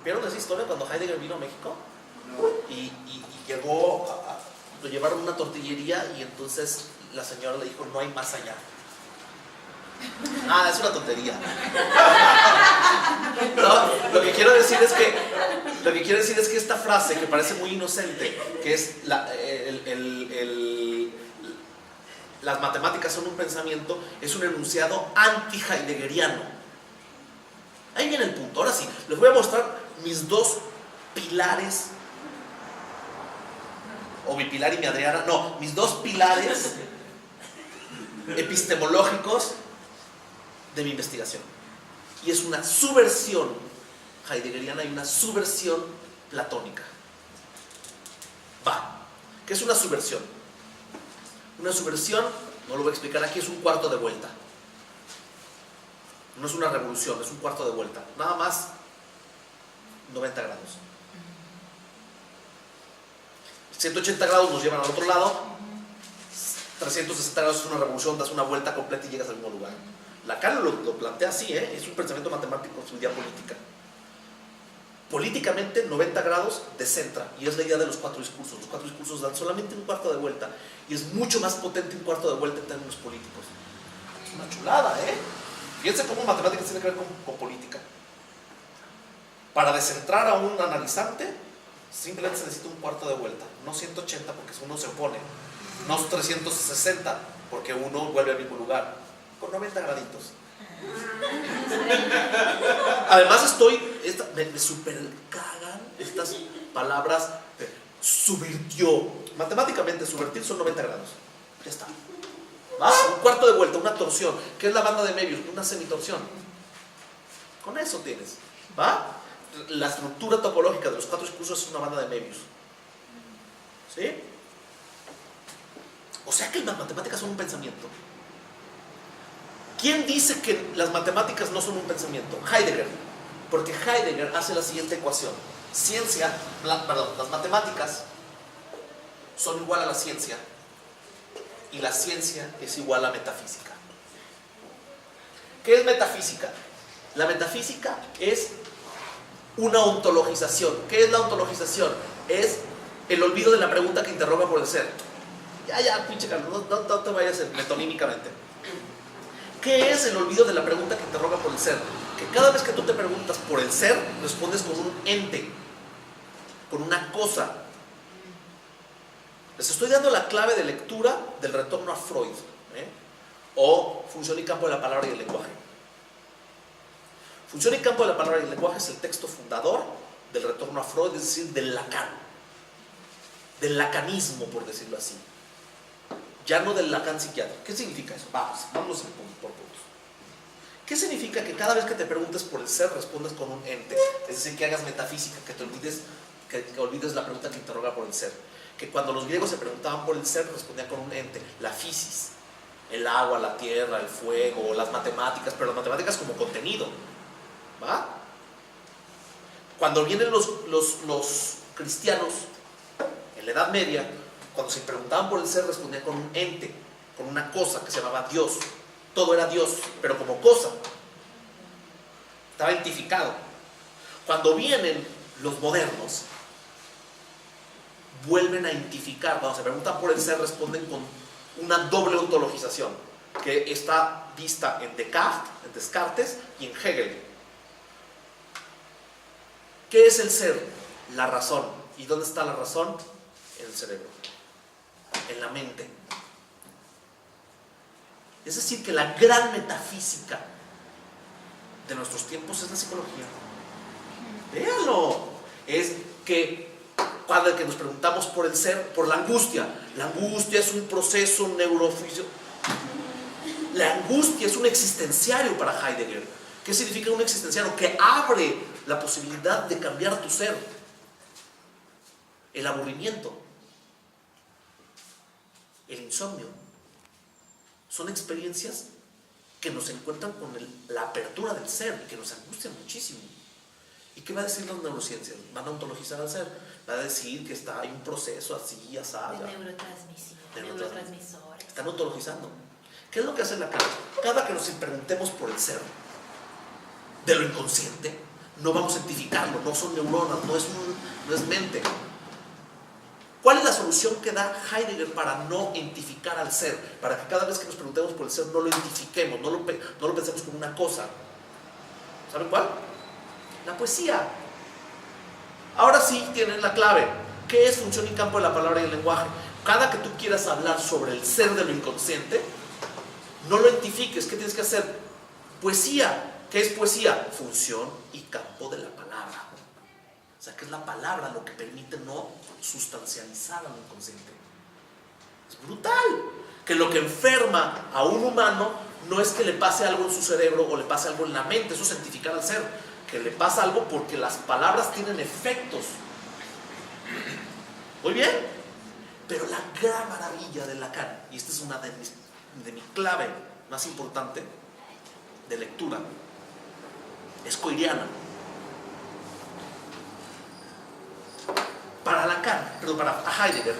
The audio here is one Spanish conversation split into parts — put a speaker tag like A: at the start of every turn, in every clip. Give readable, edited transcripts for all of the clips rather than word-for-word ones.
A: ¿Vieron esa historia cuando Heidegger vino a México? Y llegó, lo llevaron a una tortillería y entonces la señora le dijo, no hay más allá. Ah, es una tontería. No, lo que quiero decir es que esta frase que parece muy inocente, que es las matemáticas son un pensamiento, es un enunciado anti-heideggeriano. Ahí viene el punto. Ahora sí, les voy a mostrar mis dos pilares, o mi pilar y mi Adriana, no, mis dos pilares epistemológicos de mi investigación. Y es una subversión heideggeriana y una subversión platónica. Va, ¿qué es una subversión? Una subversión, no lo voy a explicar aquí, es un cuarto de vuelta. No es una revolución, es un cuarto de vuelta. Nada más 90 grados. 180 grados nos llevan al otro lado. 360 grados es una revolución, das una vuelta completa y llegas al mismo lugar. Lacan lo plantea así, es un pensamiento matemático, su idea política. Políticamente 90 grados descentra, y es la idea de los cuatro discursos. Los cuatro discursos dan solamente un cuarto de vuelta, y es mucho más potente un cuarto de vuelta en términos políticos. Es una chulada, Fíjense cómo matemáticas tiene que ver con política. Para descentrar a un analizante, simplemente se necesita un cuarto de vuelta, no 180 porque uno se opone, no 360 porque uno vuelve al mismo lugar, con 90 graditos. Además me super cagan estas palabras, subvirtió. Matemáticamente subvertir son 90 grados, ya está. ¿Va? Un cuarto de vuelta, una torsión. ¿Qué es la banda de Möbius? Una semitorsión. Con eso tienes, ¿va? La estructura topológica de los cuatro discursos es una banda de Möbius. ¿Sí? O sea que las matemáticas son un pensamiento. ¿Quién dice que las matemáticas no son un pensamiento? Heidegger. Porque Heidegger hace la siguiente ecuación. Las matemáticas son igual a la ciencia y la ciencia es igual a metafísica. ¿Qué es metafísica? La metafísica es una ontologización. ¿Qué es la ontologización? Es el olvido de la pregunta que interroga por el ser. Ya, pinche Carlos, no te vayas metonímicamente. ¿Qué es el olvido de la pregunta que interroga por el ser? Que cada vez que tú te preguntas por el ser, respondes con un ente, con una cosa. Les estoy dando la clave de lectura del retorno a Freud, o Función y campo de la palabra y el lenguaje. Función y campo de la palabra y el lenguaje es el texto fundador del retorno a Freud, es decir, del Lacan, del lacanismo, por decirlo así. Ya no del Lacan psiquiátrico. ¿Qué significa eso? Vamos por puntos. ¿Qué significa que cada vez que te preguntes por el ser respondas con un ente? Es decir, que hagas metafísica, que olvides la pregunta que interroga por el ser. Que cuando los griegos se preguntaban por el ser, respondían con un ente. La physis, el agua, la tierra, el fuego, las matemáticas, pero las matemáticas como contenido. ¿Va? Cuando vienen los cristianos en la Edad Media, cuando se preguntaban por el ser, respondían con un ente, con una cosa que se llamaba Dios. Todo era Dios, pero como cosa. Estaba identificado. Cuando vienen los modernos, vuelven a identificar. Cuando se preguntan por el ser, responden con una doble ontologización, que está vista en Descartes y en Hegel. ¿Qué es el ser? La razón. ¿Y dónde está la razón? En el cerebro, en la mente. Es decir, que la gran metafísica de nuestros tiempos es la psicología. Véanlo. Es que cuando nos preguntamos por el ser, por la angustia es un proceso neurofísico. La angustia es un existenciario para Heidegger. ¿Qué significa un existenciario? Que abre la posibilidad de cambiar tu ser. El aburrimiento, el insomnio, son experiencias que nos encuentran con la apertura del ser y que nos angustian muchísimo. ¿Y qué va a decir las neurociencias? Van a ontologizar al ser, va a decir que hay un proceso así, así.
B: Neurotransmisores.
A: Están ontologizando. ¿Qué es lo que hace Lacan? Cada que nos preguntemos por el ser, de lo inconsciente, no vamos a identificarlo, no son neuronas, no es mente. ¿Cuál es la solución que da Heidegger para no identificar al ser? Para que cada vez que nos preguntemos por el ser no lo identifiquemos, no lo pensemos como una cosa. ¿Saben cuál? La poesía. Ahora sí tienen la clave. ¿Qué es función y campo de la palabra y el lenguaje? Cada que tú quieras hablar sobre el ser de lo inconsciente, no lo identifiques. ¿Qué tienes que hacer? Poesía. ¿Qué es poesía? Función y campo de la palabra. O sea, que es la palabra lo que permite no sustancializar a lo inconsciente. Es brutal. Que lo que enferma a un humano no es que le pase algo en su cerebro o le pase algo en la mente, eso es cientificar al ser. Que le pasa algo porque las palabras tienen efectos. Muy bien. Pero la gran maravilla de Lacan, y esta es una de mi clave más importante de lectura, es coiriana. Para Lacan, perdón, para Heidegger,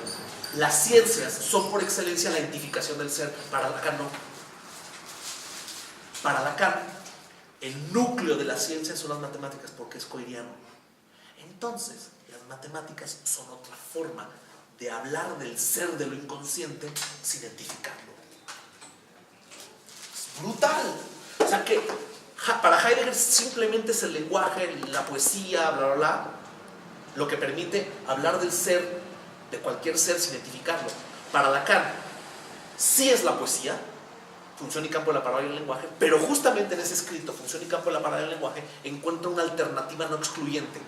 A: las ciencias son por excelencia la identificación del ser. Para Lacan no. Para Lacan, el núcleo de las ciencias son las matemáticas porque es coiriano. Entonces, las matemáticas son otra forma de hablar del ser de lo inconsciente sin identificarlo. Es brutal. O sea que para Heidegger simplemente es el lenguaje, la poesía, bla, bla, bla, lo que permite hablar del ser, de cualquier ser sin identificarlo. Para Lacan, sí es la poesía, función y campo de la palabra y el lenguaje, pero justamente en ese escrito, función y campo de la palabra y el lenguaje, encuentra una alternativa no excluyente.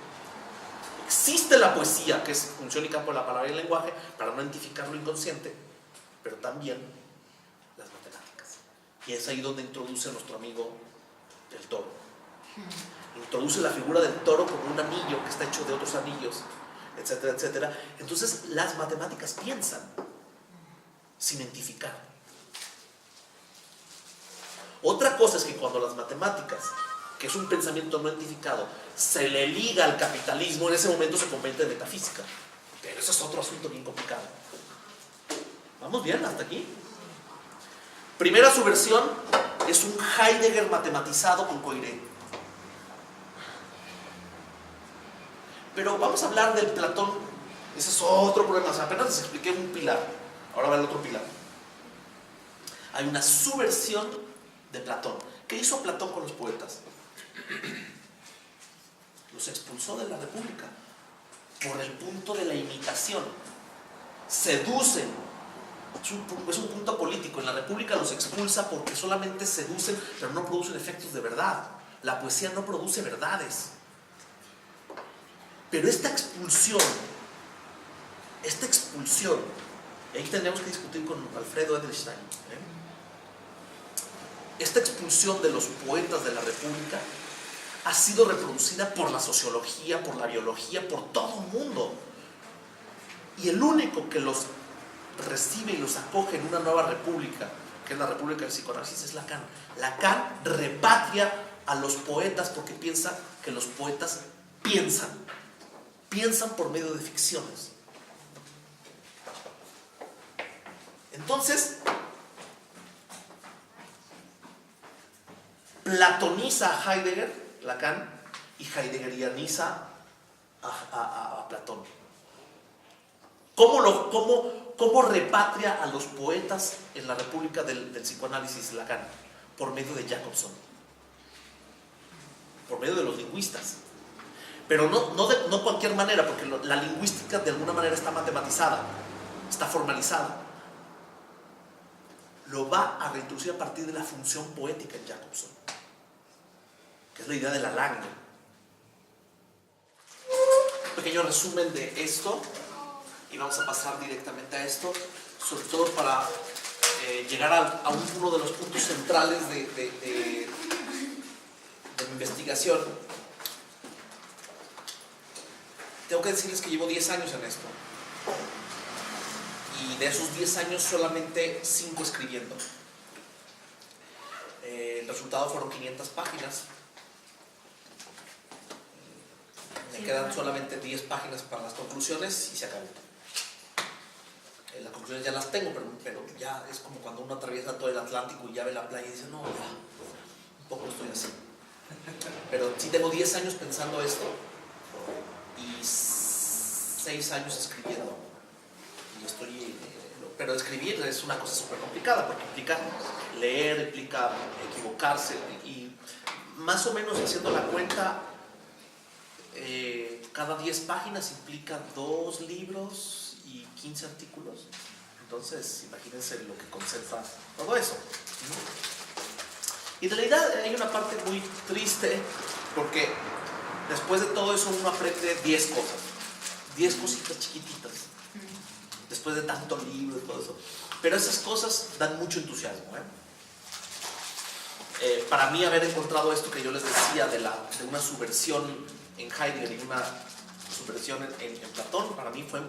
A: Existe la poesía, que es función y campo de la palabra y el lenguaje, para no identificar lo inconsciente, pero también las matemáticas. Y es ahí donde introduce a nuestro amigo el toro. Introduce la figura del toro como un anillo que está hecho de otros anillos, etcétera, etcétera. Entonces las matemáticas piensan sin identificar. Otra cosa es que cuando las matemáticas, que es un pensamiento no identificado, se le liga al capitalismo, en ese momento se convierte en metafísica. Pero eso es otro asunto bien complicado. ¿Vamos bien hasta aquí? Primera subversión es un Heidegger matematizado con Coiré. Pero vamos a hablar del Platón. Ese es otro problema. O sea, apenas les expliqué un pilar. Ahora va el otro pilar. Hay una subversión de Platón. ¿Qué hizo Platón con los poetas? Los expulsó de la República por el punto de la imitación. Seducen. Es un punto político. En la República los expulsa porque solamente seducen, pero no producen efectos de verdad. La poesía no produce verdades. Pero esta expulsión, y ahí tenemos que discutir con Alfredo Edelstein, esta expulsión de los poetas de la República ha sido reproducida por la sociología, por la biología, por todo el mundo. Y el único que los recibe y los acoge en una nueva república, que es la República del Psicoanálisis, es Lacan. Lacan repatria a los poetas porque piensa que los poetas piensan por medio de ficciones. Entonces, platoniza a Heidegger, Lacan, y heideggerianiza a Platón. ¿Cómo repatria a los poetas en la República del Psicoanálisis Lacan? Por medio de Jacobson, por medio de los lingüistas. Pero no cualquier manera, porque la lingüística de alguna manera está matematizada, está formalizada. Lo va a reintroducir a partir de la función poética en Jacobson, que es la idea de la langue. Un pequeño resumen de esto, y vamos a pasar directamente a esto, sobre todo para llegar a uno de los puntos centrales de mi investigación. Tengo que decirles que llevo 10 años en esto. Y de esos 10 años solamente 5 escribiendo. El resultado fueron 500 páginas. Me quedan solamente 10 páginas para las conclusiones y se acabó. Las conclusiones ya las tengo, pero ya es como cuando uno atraviesa todo el Atlántico y ya ve la playa y dice, no, ya, un poco estoy así. Pero sí tengo 10 años pensando esto y 6 años escribiendo. Y estoy... pero escribir es una cosa súper complicada porque implica leer, implica equivocarse y más o menos haciendo la cuenta, cada 10 páginas implica 2 libros y 15 artículos. Entonces, imagínense lo que concentra todo eso. Y de la idea hay una parte muy triste porque después de todo eso uno aprende 10 cosas, 10 cositas chiquititas. Después de tanto libro y todo eso. Pero esas cosas dan mucho entusiasmo. Para mí haber encontrado esto que yo les decía de una subversión en Heidegger y una subversión en Platón, para mí fue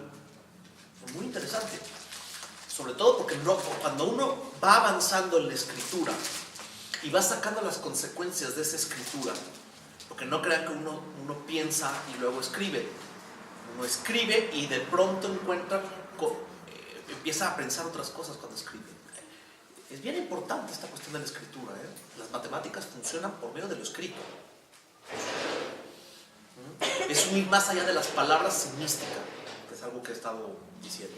A: muy interesante. Sobre todo porque cuando uno va avanzando en la escritura y va sacando las consecuencias de esa escritura, porque no crean que uno piensa y luego escribe. Uno escribe y de pronto empieza a pensar otras cosas cuando escribe. Es bien importante esta cuestión de la escritura. Las matemáticas funcionan por medio de lo escrito. Es un ir más allá de las palabras sin mística, que es algo que he estado diciendo.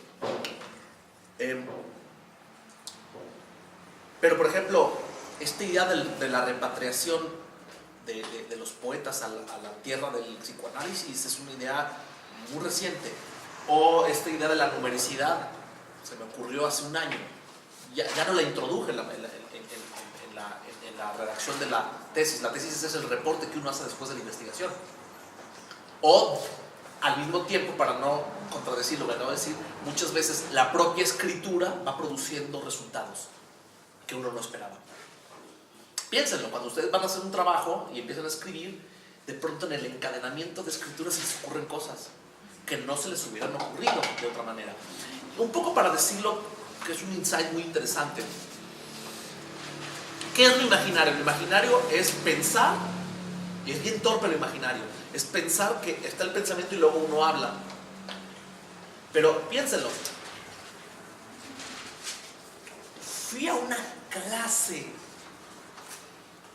A: Pero por ejemplo, esta idea de la repatriación de los poetas a la tierra del psicoanálisis es una idea muy reciente. O esta idea de la numericidad se me ocurrió hace un año. Ya no la introduje en la redacción de la tesis. La tesis es el reporte que uno hace después de la investigación. O al mismo tiempo, para no contradecir lo que acabo de decir, muchas veces la propia escritura va produciendo resultados que uno no esperaba. Piénsenlo, cuando ustedes van a hacer un trabajo y empiezan a escribir, de pronto en el encadenamiento de escritura se les ocurren cosas que no se les hubieran ocurrido de otra manera. Un poco para decirlo, que es un insight muy interesante. ¿Qué es lo imaginario? Lo imaginario es pensar, y es bien torpe lo imaginario, es pensar que está el pensamiento y luego uno habla. Pero piénsenlo. Fui a una clase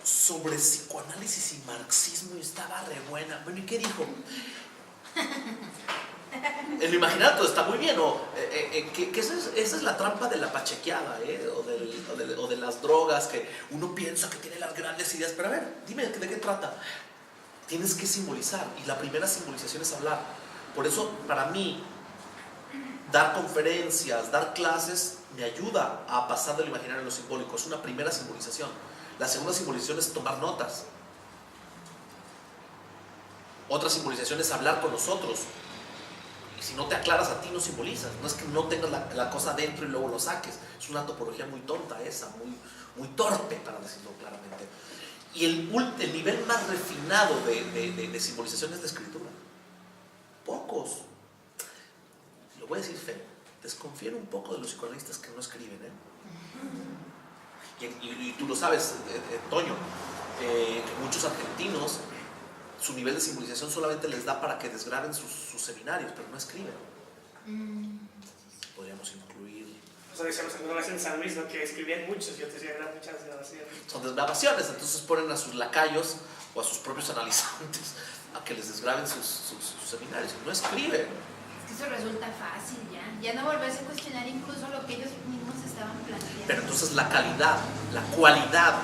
A: sobre psicoanálisis y marxismo y estaba re buena. Bueno, ¿y qué dijo? En lo imaginario todo está muy bien, que esa es la trampa de la pachequeada, o de las drogas, que uno piensa que tiene las grandes ideas, pero a ver, dime de qué trata. Tienes que simbolizar, y la primera simbolización es hablar. Por eso, para mí, dar conferencias, dar clases, me ayuda a pasar de lo imaginario a lo simbólico. Es una primera simbolización. La segunda simbolización es tomar notas. Otra simbolización es hablar con nosotros. Y si no te aclaras a ti, no simbolizas. No es que no tengas la cosa dentro y luego lo saques. Es una topología muy tonta esa, muy torpe, para decirlo claramente. Y el nivel más refinado de simbolización es la escritura. Pocos. Lo voy a decir feo. Desconfíen un poco de los psicoanalistas que no escriben. Y tú lo sabes, Toño, que muchos argentinos, su nivel de simbolización solamente les da para que desgraben sus seminarios, pero no escriben. Podríamos incluir...
B: Nosotros decíamos alguna vez en San Luis, ¿no?, que escribían muchos y otros ya eran muchas grabaciones.
A: Son desgrabaciones, entonces ponen a sus lacayos o a sus propios analizantes a que les desgraben sus seminarios. No escriben.
C: Es que eso resulta fácil ya no volverse a cuestionar incluso lo que ellos mismos estaban planteando.
A: Pero entonces la calidad, la cualidad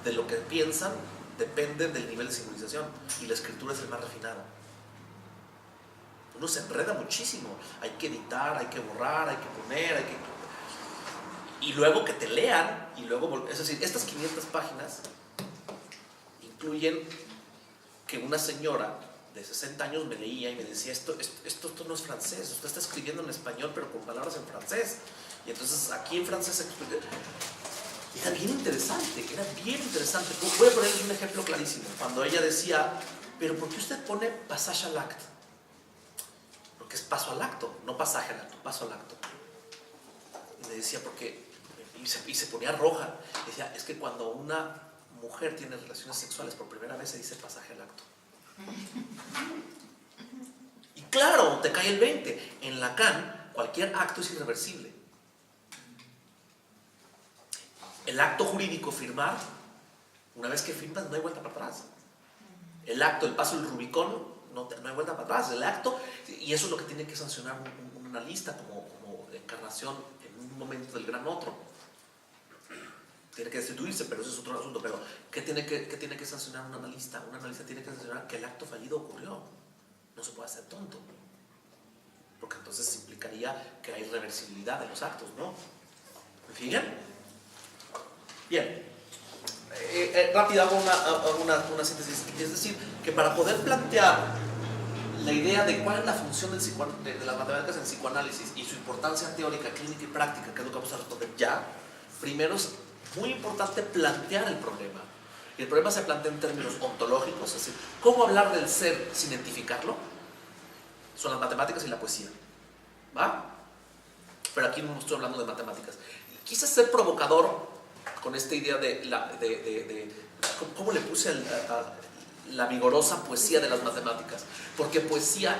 A: de lo que piensan depende del nivel de simbolización, y la escritura es el más refinado. Uno se enreda muchísimo, hay que editar, hay que borrar, hay que poner, y luego que te lean, y luego, es decir, estas 500 páginas incluyen que una señora de 60 años me leía y me decía, esto no es francés, usted está escribiendo en español pero con palabras en francés, y entonces aquí en francés era bien interesante. Voy a ponerles un ejemplo clarísimo. Cuando ella decía, pero ¿por qué usted pone passage à l'acte? Porque es paso al acto, no pasaje al acto, paso al acto. Y me decía, porque, y se ponía roja, decía, es que cuando una mujer tiene relaciones sexuales por primera vez se dice pasaje al acto. Y claro, te cae el 20. En Lacan, cualquier acto es irreversible. El acto jurídico, firmar, Una vez que firmas, no hay vuelta para atrás. El acto, el paso del Rubicón, no hay vuelta para atrás. El acto, y eso es lo que tiene que sancionar un analista como encarnación en un momento del gran otro. Tiene que destituirse, pero ese es otro asunto. Pero ¿qué tiene que sancionar un analista? Un analista tiene que sancionar que el acto fallido ocurrió. No se puede hacer tonto, porque entonces implicaría que hay reversibilidad de los actos, ¿no? ¿Me siguen? Bien. Rápido hago una síntesis. Es decir, que para poder plantear la idea de cuál es la función de las matemáticas en psicoanálisis y su importancia teórica, clínica y práctica, que es lo que vamos a responder ya, primero es muy importante plantear el problema. Y el problema se plantea en términos ontológicos, es decir, ¿cómo hablar del ser sin identificarlo? Son las matemáticas y la poesía, ¿va? Pero aquí no estoy hablando de matemáticas. Quise ser provocador con esta idea de ¿cómo le puse la vigorosa poesía de las matemáticas? Porque poesía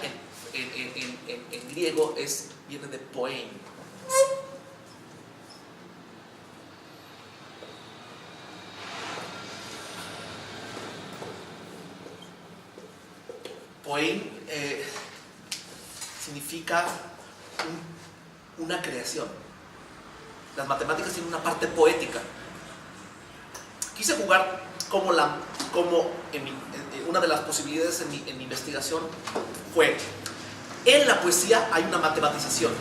A: en griego viene de poem. Poem significa una creación. Las matemáticas tienen una parte poética. Quise jugar como una de las posibilidades en mi investigación fue, en la poesía hay una matematización,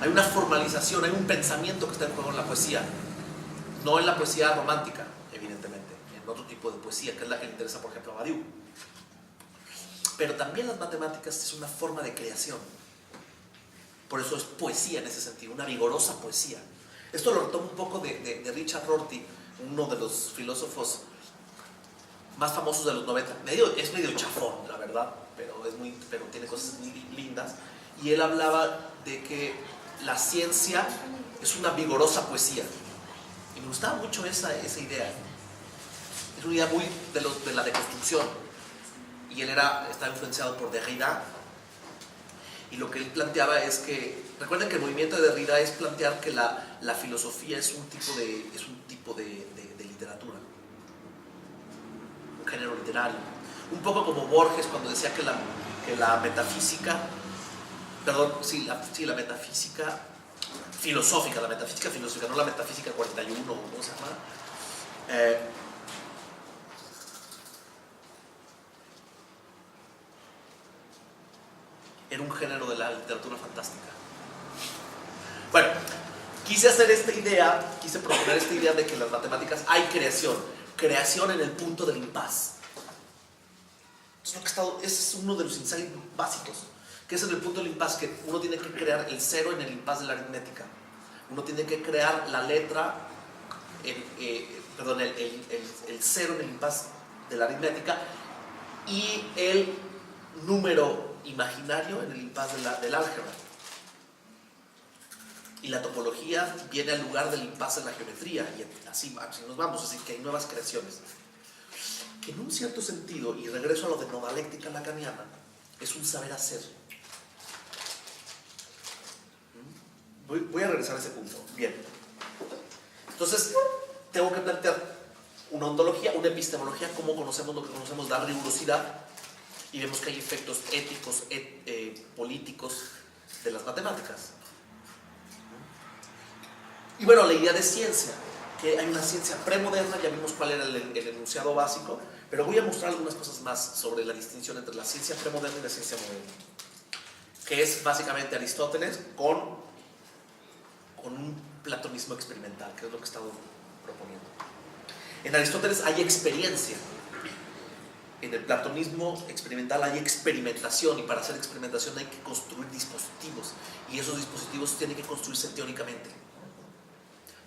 A: hay una formalización, hay un pensamiento que está en juego en la poesía, no en la poesía romántica, evidentemente, en otro tipo de poesía, que es la que le interesa, por ejemplo, a Badiou. Pero también las matemáticas es una forma de creación. Por eso es poesía en ese sentido, una vigorosa poesía. Esto lo retomo un poco de Richard Rorty, uno de los filósofos más famosos de los 90. Es medio chafón, la verdad, pero tiene cosas muy lindas. Y él hablaba de que la ciencia es una vigorosa poesía. Y me gustaba mucho esa idea. Es una idea muy de la deconstrucción. Y él estaba influenciado por Derrida. Y lo que él planteaba es que, recuerden que el movimiento de Derrida es plantear que la filosofía es un tipo de literatura, un género literario. Un poco como Borges cuando decía que la metafísica, la metafísica filosófica, no la metafísica 41, ¿cómo se llama? Era un género de la literatura fantástica. Bueno, quise proponer esta idea de que en las matemáticas hay creación en el punto del impas. Ese es uno de los insights básicos, que es en el punto del impas, que uno tiene que crear el cero en el impas de la aritmética. Uno tiene que crear la letra, el cero en el impas de la aritmética y el número imaginario en el impas del álgebra. Y la topología viene al lugar del impas en la geometría, y así nos vamos, así que hay nuevas creaciones. Que en un cierto sentido, y regreso a lo de novaléctica lacaniana, es un saber hacer. Voy a regresar a ese punto. Bien. Entonces, tengo que plantear una ontología, una epistemología, cómo conocemos lo que conocemos, dar rigurosidad, y vemos que hay efectos éticos, políticos de las matemáticas. Y bueno, la idea de ciencia, que hay una ciencia premoderna, ya vimos cuál era el enunciado básico, pero voy a mostrar algunas cosas más sobre la distinción entre la ciencia premoderna y la ciencia moderna, que es básicamente Aristóteles con un platonismo experimental, que es lo que he estado proponiendo. En Aristóteles hay experiencia. En el platonismo experimental hay experimentación, y para hacer experimentación hay que construir dispositivos, y esos dispositivos tienen que construirse teóricamente.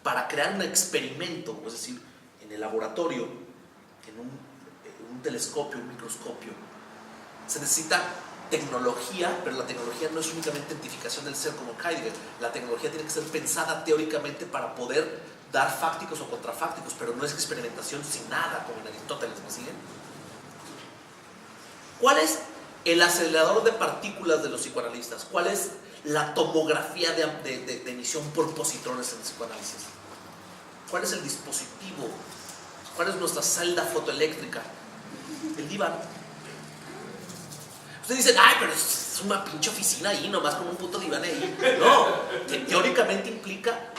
A: Para crear un experimento, es decir, en el laboratorio, en un telescopio, un microscopio, se necesita tecnología, pero la tecnología no es únicamente identificación del ser como Heidegger. La tecnología tiene que ser pensada teóricamente para poder dar fácticos o contrafácticos, pero no es experimentación sin nada, como en Aristóteles, ¿me siguen? ¿Cuál es el acelerador de partículas de los psicoanalistas? ¿Cuál es la tomografía de emisión por positrones en el psicoanálisis? ¿Cuál es el dispositivo ¿Cuál es nuestra celda fotoeléctrica? El diván. Ustedes dicen, ay, pero es una pinche oficina ahí, nomás con un puto diván ahí. No, teóricamente implica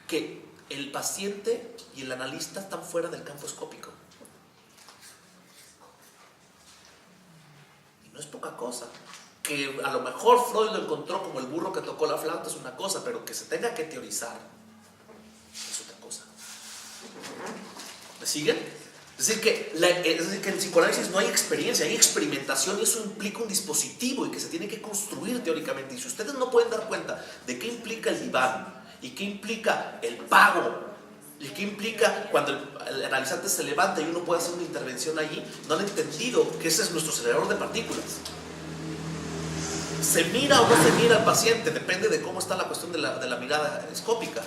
A: que el paciente y el analista están fuera del campo escópico. Y no es poca cosa. Que a lo mejor Freud lo encontró como el burro que tocó la flauta es una cosa, pero que se tenga que teorizar es otra cosa. ¿Me siguen? Es decir, que en el psicoanálisis no hay experiencia, hay experimentación, y eso implica un dispositivo y que se tiene que construir teóricamente. Y si ustedes no pueden dar cuenta de qué implica el diván, y qué implica el pago, y qué implica cuando el analizante se levanta y uno puede hacer una intervención allí, no han entendido que ese es nuestro acelerador de partículas. ¿Se mira o no se mira al paciente? Depende de cómo está la cuestión de la mirada escópica.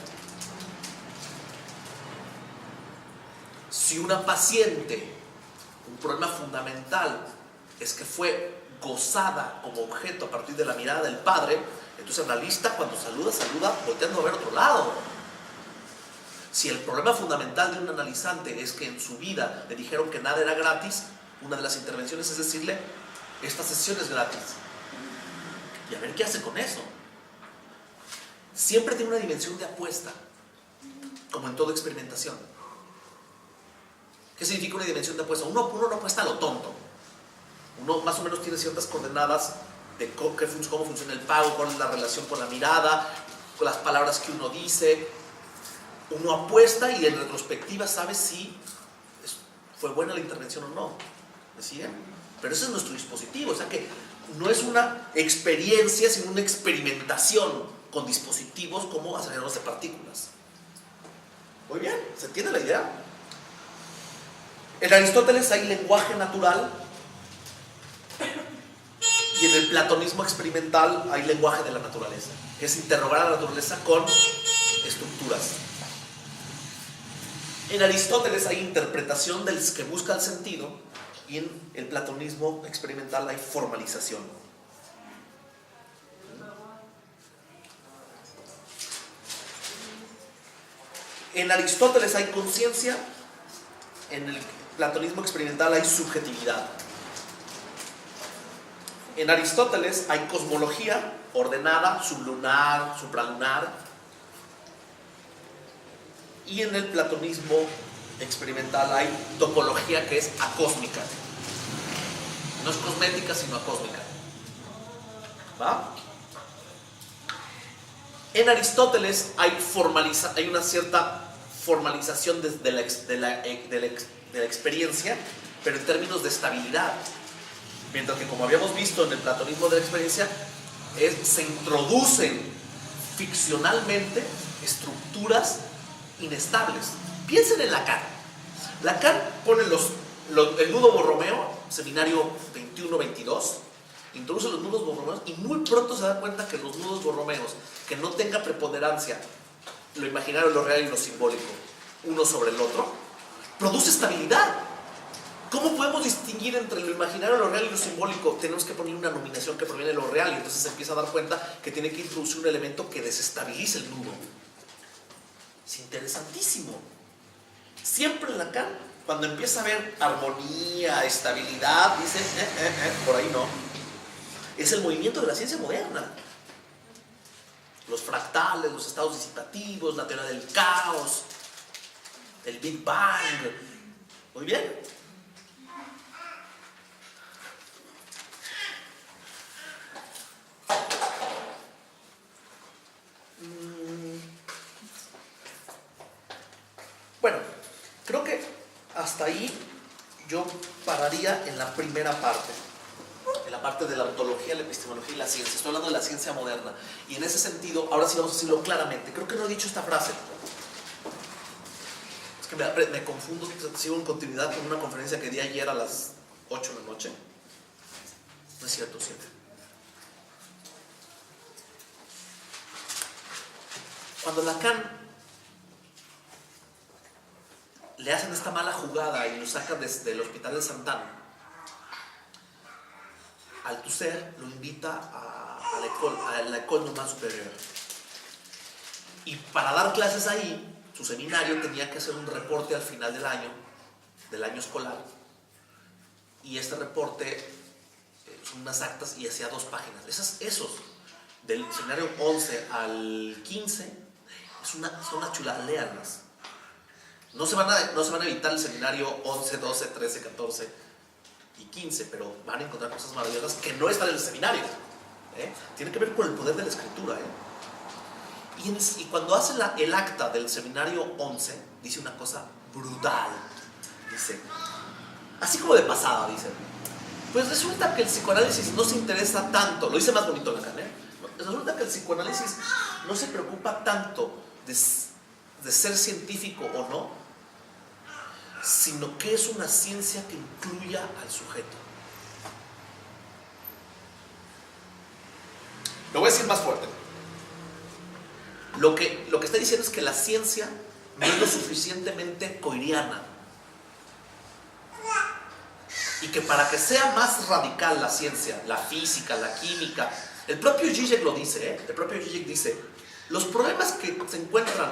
A: Si una paciente, un problema fundamental es que fue gozada como objeto a partir de la mirada del padre, entonces el analista cuando saluda volteando a ver otro lado. Si el problema fundamental de un analizante es que en su vida le dijeron que nada era gratis, una de las intervenciones es decirle, esta sesión es gratis. Y a ver qué hace con eso. Siempre tiene una dimensión de apuesta, como en toda experimentación. ¿Qué significa una dimensión de apuesta? Uno no apuesta a lo tonto. Uno más o menos tiene ciertas coordenadas de cómo funciona el pago, cuál es la relación con la mirada, con las palabras que uno dice. Uno apuesta y en retrospectiva sabe si fue buena la intervención o no. ¿Me siguen? Pero ese es nuestro dispositivo. O sea que no es una experiencia, sino una experimentación con dispositivos como aceleradores de partículas. Muy bien, ¿se entiende la idea? En Aristóteles hay lenguaje natural y en el platonismo experimental hay lenguaje de la naturaleza, que es interrogar a la naturaleza con estructuras. En Aristóteles hay interpretación del que busca el sentido y en el platonismo experimental hay formalización. En Aristóteles hay conciencia, en el platonismo experimental hay subjetividad. En Aristóteles hay cosmología ordenada, sublunar, supralunar. Y en el platonismo experimental hay topología, que es acósmica. No es cosmética, sino acósmica. ¿Va? En Aristóteles hay una cierta formalización de la experiencia, pero en términos de estabilidad. Mientras que, como habíamos visto en el platonismo de la experiencia, se introducen ficcionalmente estructuras inestables. Piensen en Lacan. Lacan pone el nudo borromeo, seminario 21-22, introduce los nudos borromeos y muy pronto se da cuenta que los nudos borromeos, que no tenga preponderancia lo imaginario, lo real y lo simbólico, uno sobre el otro, produce estabilidad. ¿Cómo podemos distinguir entre lo imaginario, lo real y lo simbólico? Tenemos que poner una nominación que proviene de lo real, y entonces se empieza a dar cuenta que tiene que introducir un elemento que desestabilice el nudo. Es interesantísimo. Siempre en Lacan, cuando empieza a ver armonía, estabilidad, dice, por ahí no. Es el movimiento de la ciencia moderna. Los fractales, los estados disipativos, la teoría del caos, el Big Bang. Muy bien. Bueno, creo que hasta ahí yo pararía en la primera parte, en la parte de la ontología, la epistemología y la ciencia. Estoy hablando de la ciencia moderna, y en ese sentido, ahora sí vamos a decirlo claramente. Creo que no he dicho esta frase, es que me confundo, sigo en continuidad con una conferencia que di ayer a las 8 de la noche. No es cierto, 7. Cuando Lacan le hacen esta mala jugada y lo sacan desde el hospital de Santana, Althusser lo invita a la École Normale Supérieure, y para dar clases ahí su seminario tenía que hacer un reporte al final del año escolar, y este reporte son unas actas y hacía 2 páginas. Esos del seminario 11 al 15 son una chulada, léanlas. No se van a evitar el seminario 11, 12, 13, 14 y 15, pero van a encontrar cosas maravillosas que no están en el seminario. Tiene que ver con el poder de la escritura. Y cuando hace el acta del seminario 11, dice una cosa brutal. Dice, así como de pasada, dice, pues resulta que el psicoanálisis no se interesa tanto, lo dice más bonito Lacan, resulta que el psicoanálisis no se preocupa tanto de ser científico o no, sino que es una ciencia que incluya al sujeto. Lo voy a decir más fuerte. Lo que está diciendo es que la ciencia no es lo suficientemente coiriana, y que para que sea más radical la ciencia, la física, la química, el propio Zizek lo dice, el propio Zizek dice, los problemas que se encuentran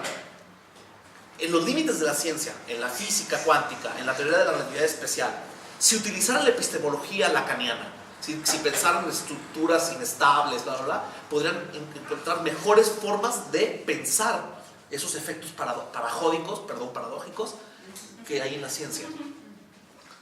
A: en los límites de la ciencia, en la física cuántica, en la teoría de la relatividad especial, si utilizaran la epistemología lacaniana, si pensaran en estructuras inestables, bla, bla, bla, podrían encontrar mejores formas de pensar esos efectos paradójicos que hay en la ciencia.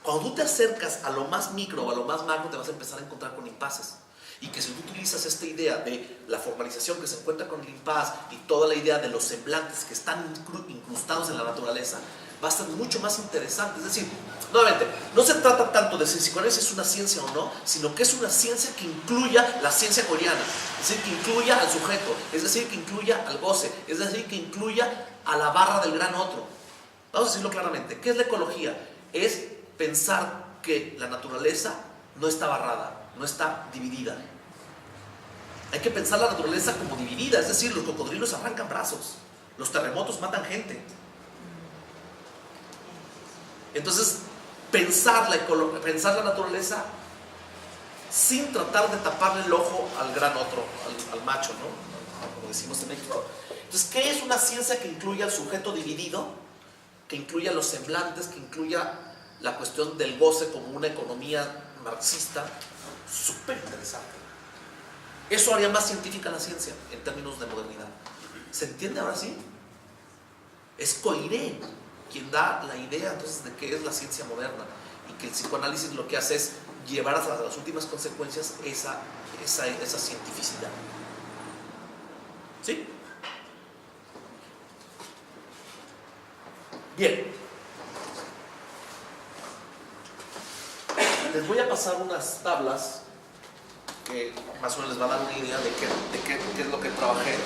A: Cuando tú te acercas a lo más micro o a lo más macro, te vas a empezar a encontrar con impases. Y que si tú utilizas esta idea de la formalización que se encuentra con el impas y toda la idea de los semblantes que están incrustados en la naturaleza, va a ser mucho más interesante. Es decir, nuevamente, no se trata tanto de si el psicoanálisis es una ciencia o no, sino que es una ciencia que incluya la ciencia coreana, es decir, que incluya al sujeto, es decir, que incluya al goce, es decir, que incluya a la barra del gran otro. Vamos a decirlo claramente. ¿Qué es la ecología? Es pensar que la naturaleza no está barrada, no está dividida. Hay que pensar la naturaleza como dividida, es decir, los cocodrilos arrancan brazos, los terremotos matan gente. Entonces, pensar la naturaleza sin tratar de taparle el ojo al gran otro, al macho, ¿no? Como decimos en México. Entonces, ¿qué es una ciencia que incluya al sujeto dividido? Que incluya los semblantes, que incluya la cuestión del goce como una economía marxista. Súper interesante. Eso haría más científica la ciencia en términos de modernidad. ¿Se entiende ahora sí? Es Coiré quien da la idea entonces de qué es la ciencia moderna, y que el psicoanálisis lo que hace es llevar hasta las últimas consecuencias esa cientificidad. ¿Sí? Bien. Les voy a pasar unas tablas que más o menos les va a dar una idea de qué es lo que trabajé.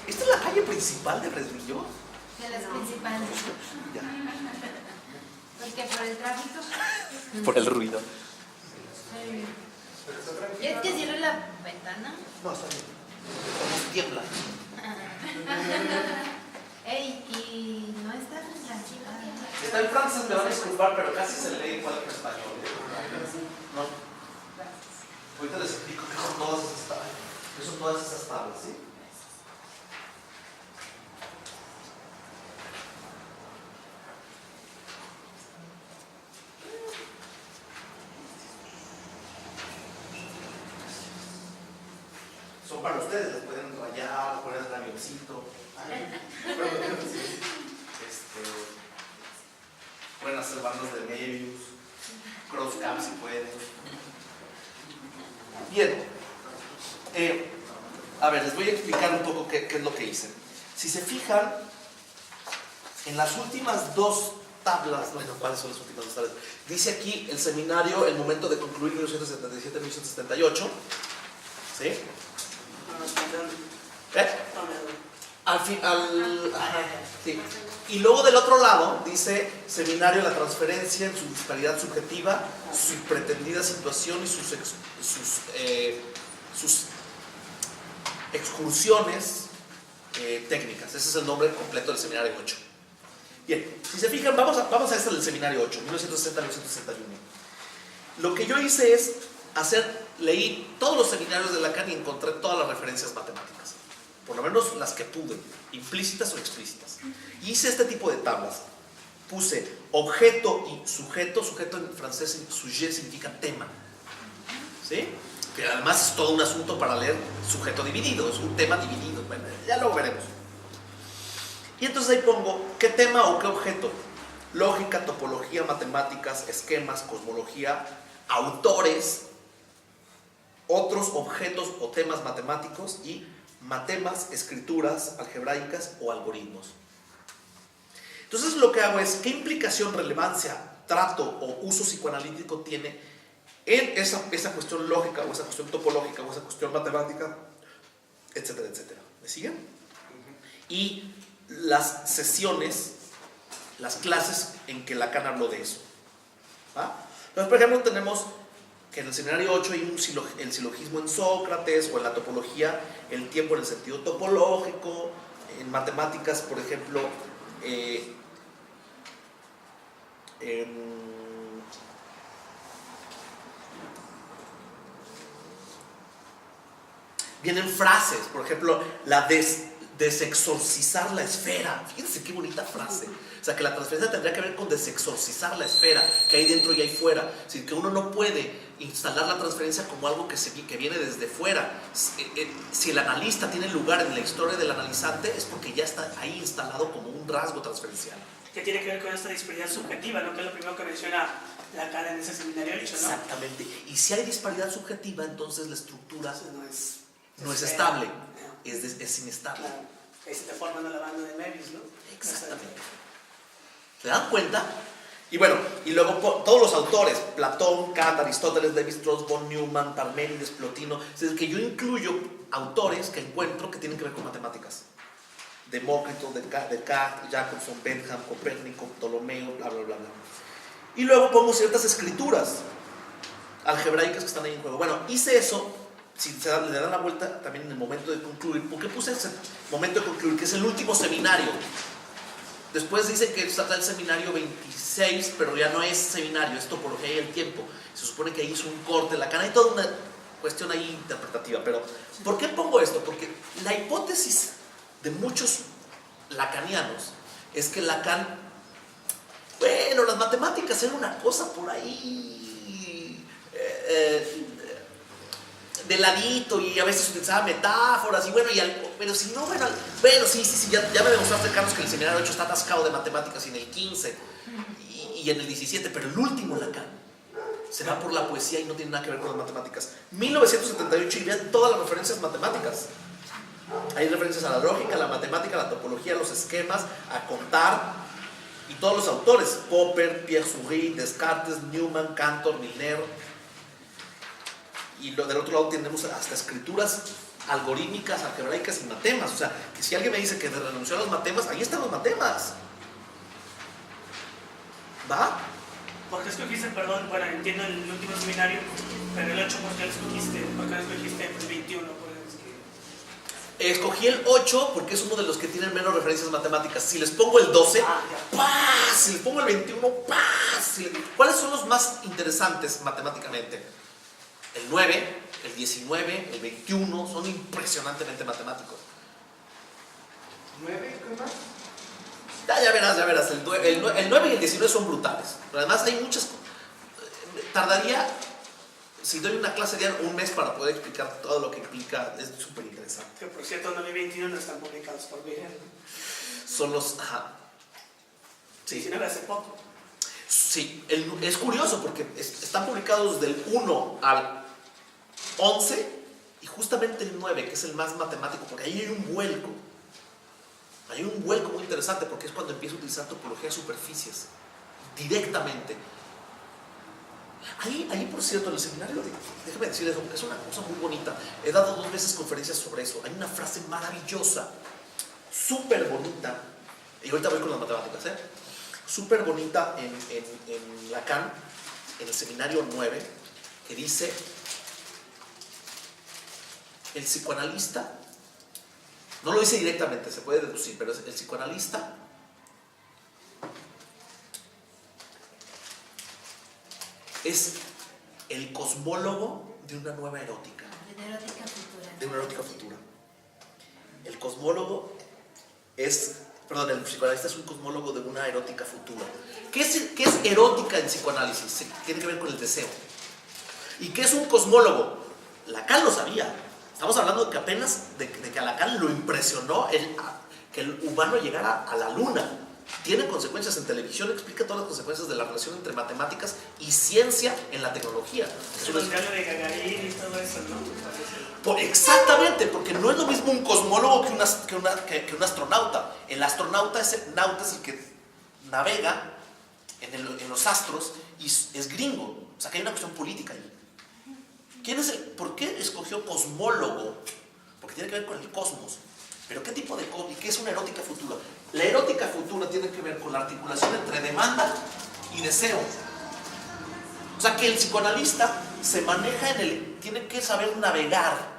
A: ¿Esta es la calle principal de Fresnillo?
C: De las principales.
A: Ya.
C: Porque por el tráfico.
A: Por el ruido.
C: ¿Quieres que cierre la ventana?
A: No, está bien. Como tiembla.
C: Ey, y no está tan tranquila.
A: Está en francés, me van a disculpar, pero casi se lee igual que en español. No. Ahorita les explico qué son todas esas tablas, ¿sí? Son para ustedes, les pueden rayar, poner el avioncito. Pueden hacer bandas de Möbius, crosscap si pueden. Bien, a ver, les voy a explicar un poco qué es lo que hice. Si se fijan, en las últimas 2 tablas, bueno, ¿cuáles son las últimas 2 tablas? Dice aquí el seminario, el momento de concluir 1977-1978, ¿sí? Sí. Y luego del otro lado dice seminario la transferencia en su disparidad subjetiva, su pretendida situación y sus excursiones técnicas. Ese es el nombre completo del seminario 8. Bien, si se fijan, vamos a este del seminario 8, 1960-1961. Lo que yo hice es leí todos los seminarios de Lacan y encontré todas las referencias matemáticas. Por lo menos las que pude, implícitas o explícitas. Hice este tipo de tablas. Puse objeto y sujeto. Sujeto en francés, sujet significa tema, ¿sí? Que además es todo un asunto para leer sujeto dividido, es un tema dividido. Bueno, ya lo veremos. Y entonces ahí pongo qué tema o qué objeto. Lógica, topología, matemáticas, esquemas, cosmología, autores, otros objetos o temas matemáticos y matemas, escrituras algebraicas o algoritmos. Entonces lo que hago es qué implicación, relevancia, trato o uso psicoanalítico tiene en esa cuestión lógica o esa cuestión topológica o esa cuestión matemática, etcétera, etcétera. ¿Me siguen? Y las sesiones, las clases en que Lacan habló de eso. ¿Va? Entonces, por ejemplo, tenemos que en el seminario 8 hay el silogismo en Sócrates, o en la topología, el tiempo en el sentido topológico. En matemáticas, por ejemplo, vienen frases, por ejemplo, la desexorcizar la esfera. Fíjense qué bonita frase. O sea, que la transferencia tendría que ver con desexorcizar la esfera, que hay dentro y hay fuera. Es decir, que uno no puede instalar la transferencia como algo que viene desde fuera. Si el analista tiene lugar en la historia del analizante, es porque ya está ahí instalado como un rasgo transferencial.
B: Que tiene que ver con esta disparidad subjetiva, ¿no? Que es lo primero que menciona Lacan en ese seminario 8, ¿no?
A: Exactamente. Y si hay disparidad subjetiva, entonces la estructura no es estable, es inestable.
B: Claro. Ahí se está formando la banda de Möbius, ¿no?
A: Exactamente. ¿Se dan cuenta? Y bueno, y luego todos los autores, Platón, Kant, Aristóteles, Lévi-Strauss, von Neumann, Parménides, Plotino, es decir, que yo incluyo autores que encuentro que tienen que ver con matemáticas. Demócrito, Descartes, Jacobson, Bentham, Copérnico, Ptolomeo, bla, bla, bla, bla. Y luego pongo ciertas escrituras algebraicas que están ahí en juego. Bueno, hice eso, si le dan la vuelta también en el momento de concluir, porque puse ese momento de concluir, que es el último seminario. Después dicen que está el seminario 26, pero ya no es seminario, es topología y el tiempo. Se supone que ahí hizo un corte, Lacan, hay toda una cuestión ahí interpretativa. Pero, ¿por qué pongo esto? Porque la hipótesis de muchos lacanianos es que Lacan, bueno, las matemáticas eran una cosa por ahí de ladito, y a veces utilizaba metáforas, y bueno, pero si no, bueno, sí, ya me demostraste, Carlos, que el seminario 8 está atascado de matemáticas, y en el 15 y en el 17, pero el último Lacan se va por la poesía y no tiene nada que ver con las matemáticas. 1978, y vean todas las referencias matemáticas. Hay referencias a la lógica, a la matemática, a la topología, a los esquemas, a contar, y todos los autores: Popper, Pierre Souris, Descartes, Newman, Cantor, Milner. Y del otro lado tenemos hasta escrituras algorítmicas, algebraicas y matemas. O sea, que si alguien me dice que renunció a los matemas, ahí están los matemas. ¿Va?
B: ¿Por qué escogiste, perdón, bueno, entiendo el último seminario, pero el 8, ¿por qué lo escogiste? ¿Por qué lo escogiste el 21?
A: Escogí el 8 porque es uno de los que tienen menos referencias matemáticas. Si les pongo el 12, ¡pah! Si les pongo el 21, ¡pah! ¿Cuáles son los más interesantes matemáticamente? El 9, el 19, el 21 son impresionantemente matemáticos.
D: ¿9? ¿Qué más?
A: Ya verás. El 9 y el 19 son brutales. Pero además hay muchas. Tardaría, si doy una clase de un mes para poder explicar todo lo que implica. Es súper interesante.
B: Que por cierto, 9 y 21 no están publicados por Miguel.
A: Son los. Ajá. Sí.
B: 19 hace poco.
A: Sí, es curioso porque están publicados del 1 al 11, y justamente el 9, que es el más matemático, porque ahí hay un vuelco. Hay un vuelco muy interesante, porque es cuando empieza a utilizar topología de superficies directamente. Ahí, por cierto, en el seminario, déjame decirles, es una cosa muy bonita. He dado 2 veces conferencias sobre eso. Hay una frase maravillosa, súper bonita, y ahorita voy con las matemáticas, súper bonita en Lacan, en el seminario 9, que dice: el psicoanalista, no lo dice directamente, se puede deducir, pero el psicoanalista es el cosmólogo de una nueva erótica.
C: De una erótica futura.
A: De una erótica futura. El el cosmólogo perdón, el psicoanalista es un cosmólogo de una erótica futura. ¿Qué es erótica en psicoanálisis? Tiene que ver con el deseo. ¿Y qué es un cosmólogo? Lacan lo sabía. Estamos hablando de que apenas, de que a Lacan lo impresionó que el humano llegara a la luna. Tiene consecuencias en televisión, explica todas las consecuencias de la relación entre matemáticas y ciencia en la tecnología.
B: El escalo de Gagarin y todo eso, ¿no?
A: Exactamente, porque no es lo mismo un cosmólogo que un astronauta. El astronauta es el que navega en los astros y es gringo. O sea que hay una cuestión política ahí. ¿Por qué escogió cosmólogo? Porque tiene que ver con el cosmos. Pero ¿qué tipo de cosmos? ¿Y qué es una erótica futura? La erótica futura tiene que ver con la articulación entre demanda y deseo. O sea que el psicoanalista se maneja tiene que saber navegar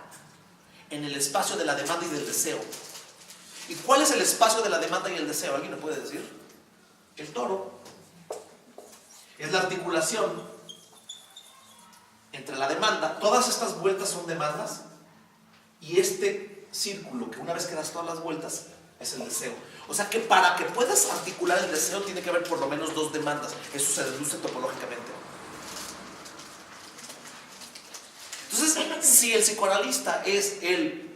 A: en el espacio de la demanda y del deseo. ¿Y cuál es el espacio de la demanda y el deseo? ¿Alguien me puede decir? El toro. Es la articulación entre la demanda. Todas estas vueltas son demandas y este círculo, que una vez que das todas las vueltas, es el deseo. O sea que para que puedas articular el deseo tiene que haber por lo menos dos demandas. Eso se deduce topológicamente. Entonces, si el psicoanalista es el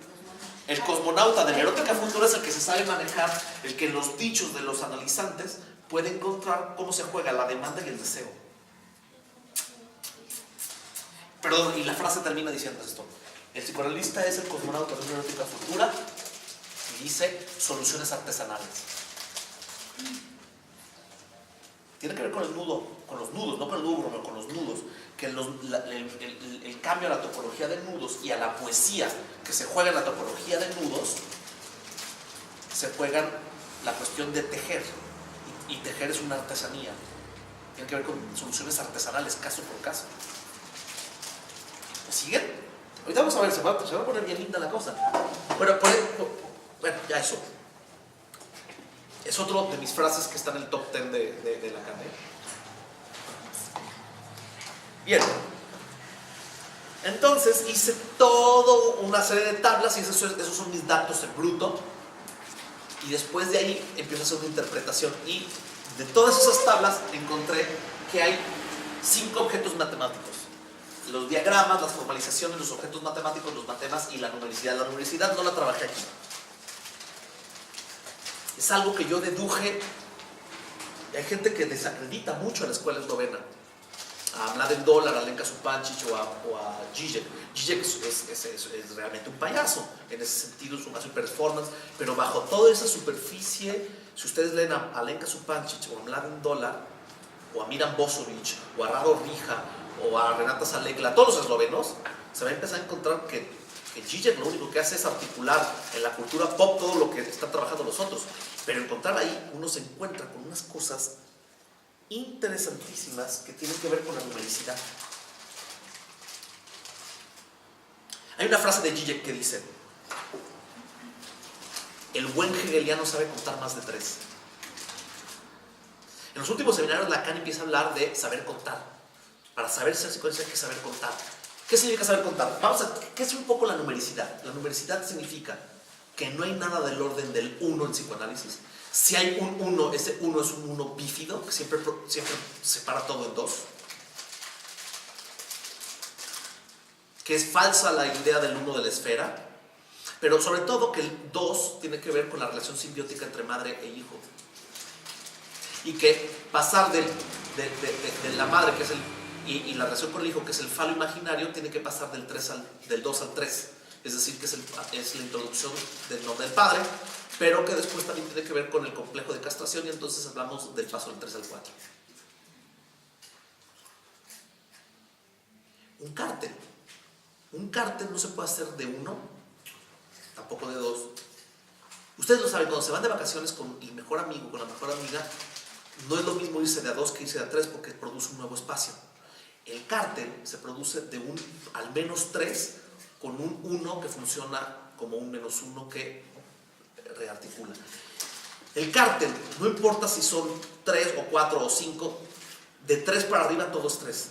A: cosmonauta de la erótica futura, es el que se sabe manejar, el que en los dichos de los analizantes puede encontrar cómo se juega la demanda y el deseo. Perdón, y la frase termina diciendo esto: el psicoanalista es el cosmonauta de una erótica futura y dice soluciones artesanales. Tiene que ver con el nudo, con los nudos, no con el nudo, sino con los nudos. Que el cambio a la topología de nudos y a la poesía que se juega en la topología de nudos, se juegan la cuestión de tejer. Y tejer es una artesanía. Tiene que ver con soluciones artesanales, caso por caso. ¿Me siguen? Ahorita vamos a ver, se va a poner bien linda la cosa. Bueno, ya eso. Es otro de mis frases que está en el top 10 de Lacan. Bien. Entonces hice toda una serie de tablas y esos son mis datos en bruto. Y después de ahí empiezo a hacer una interpretación. Y de todas esas tablas encontré que hay 5 objetos matemáticos. Los diagramas, las formalizaciones, los objetos matemáticos, los matemas y la numericidad. La numericidad no la trabajé aquí. Es algo que yo deduje. Hay gente que desacredita mucho a la escuela eslovena. A Mladen Dolar, a Alenka Supancic o a Zizek. Zizek es realmente un payaso. En ese sentido es una super performance. Pero bajo toda esa superficie, si ustedes leen a Alenka Supancic o a Mladen Dolar, o a Miran Bosovic, o a Rado Rija, o a Renata Salekla, todos los eslovenos, se va a empezar a encontrar que Zizek lo único que hace es articular en la cultura pop todo lo que están trabajando los otros. Pero encontrar ahí, uno se encuentra con unas cosas interesantísimas que tienen que ver con la numericidad. Hay una frase de Zizek que dice: el buen hegeliano sabe contar más de 3. En los últimos seminarios Lacan empieza a hablar de saber contar. Para saber ser psicoanalista hay que saber contar. ¿Qué significa saber contar? ¿Qué es un poco la numericidad? La numericidad significa que no hay nada del orden del 1 en psicoanálisis. Si hay un 1, ese 1 es un 1 bífido, que siempre separa todo en 2. Que es falsa la idea del 1 de la esfera. Pero sobre todo que el 2 tiene que ver con la relación simbiótica entre madre e hijo. Y que pasar de la madre, que es y la relación con el hijo, que es el falo imaginario, tiene que pasar del 2 al 3. Es decir, que es la introducción del nombre del padre, pero que después también tiene que ver con el complejo de castración, y entonces hablamos del paso del 3 al 4. Un cártel no se puede hacer de 1, tampoco de 2. Ustedes lo saben, cuando se van de vacaciones con el mejor amigo, con la mejor amiga, no es lo mismo irse de a 2 que irse de a 3, porque produce un nuevo espacio. El cártel se produce de al menos 3, con un 1 que funciona como un menos 1 que rearticula. El cártel, no importa si son 3 o 4 o 5, de 3 para arriba todo es 3.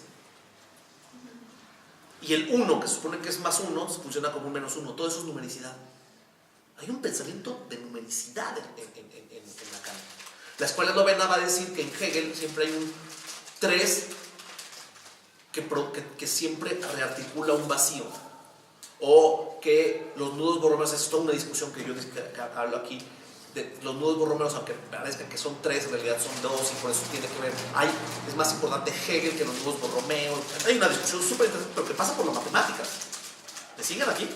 A: Y el 1, que se supone que es más 1, funciona como un menos 1. Todo eso es numericidad. Hay un pensamiento de numericidad en Lacan. La escuela novena va a decir que en Hegel siempre hay un 3 que siempre rearticula un vacío. O que los nudos borromeos, es toda una discusión que yo hablo aquí, de los nudos borromeos, aunque parezca que son 3, en realidad son 2, y por eso tiene que ver, es más importante Hegel que los nudos borromeos. Hay una discusión súper interesante, pero que pasa por las matemáticas. ¿Me siguen aquí?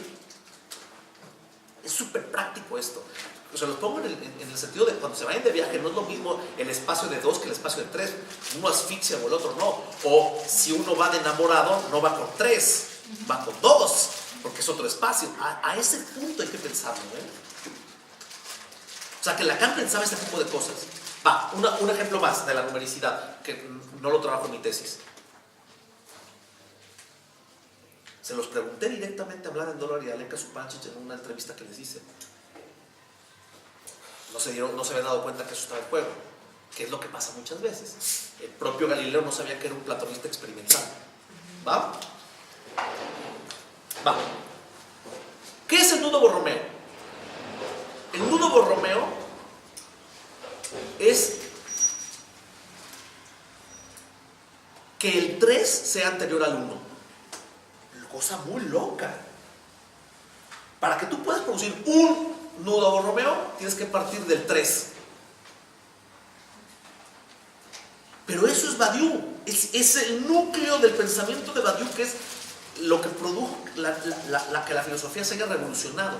A: Es súper práctico esto. O sea, los pongo en el sentido de cuando se vayan de viaje, no es lo mismo el espacio de 2 que el espacio de 3. Uno asfixia o el otro no. O si uno va de enamorado, no va con 3, va con 2, porque es otro espacio. A ese punto hay que pensarlo, O sea, que Lacan pensaba este tipo de cosas. Un ejemplo más de la numericidad, que no lo trabajo en mi tesis. Se los pregunté directamente a Mladen Dolar y a Alenka Supancic en una entrevista que les hice. No se habían dado cuenta que eso estaba en juego, que es lo que pasa muchas veces. El propio Galileo no sabía que era un platonista experimental. ¿Va? ¿Qué es el nudo borromeo? El nudo borromeo es que el 3 sea anterior al 1. Cosa muy loca. Para que tú puedas producir un nudo borromeo, tienes que partir del 3. Pero eso es Badiou. Es el núcleo del pensamiento de Badiou, que es lo que produjo que la filosofía se haya revolucionado.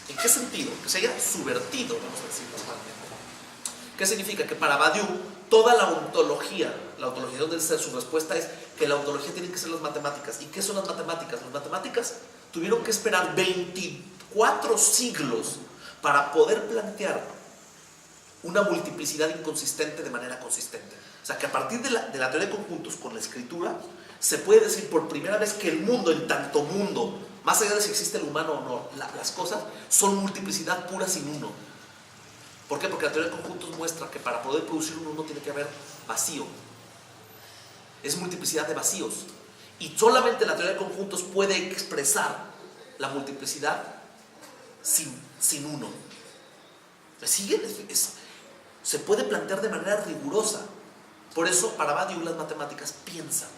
A: ¿En qué sentido? Que se haya subvertido, vamos a decir normalmente. ¿Qué significa? Que para Badiou toda la ontología del ser, su respuesta es que la ontología tiene que ser las matemáticas. ¿Y qué son las matemáticas? Las matemáticas tuvieron que esperar 24 siglos para poder plantear una multiplicidad inconsistente de manera consistente. O sea, que a partir de la teoría de conjuntos con la escritura, se puede decir por primera vez que el mundo, en tanto mundo, más allá de si existe el humano o no, las cosas son multiplicidad pura sin uno. ¿Por qué? Porque la teoría de conjuntos muestra que para poder producir un uno tiene que haber vacío. Es multiplicidad de vacíos. Y solamente la teoría de conjuntos puede expresar la multiplicidad sin uno. ¿Me siguen? Se puede plantear de manera rigurosa. Por eso, para Badiou, las matemáticas piensan.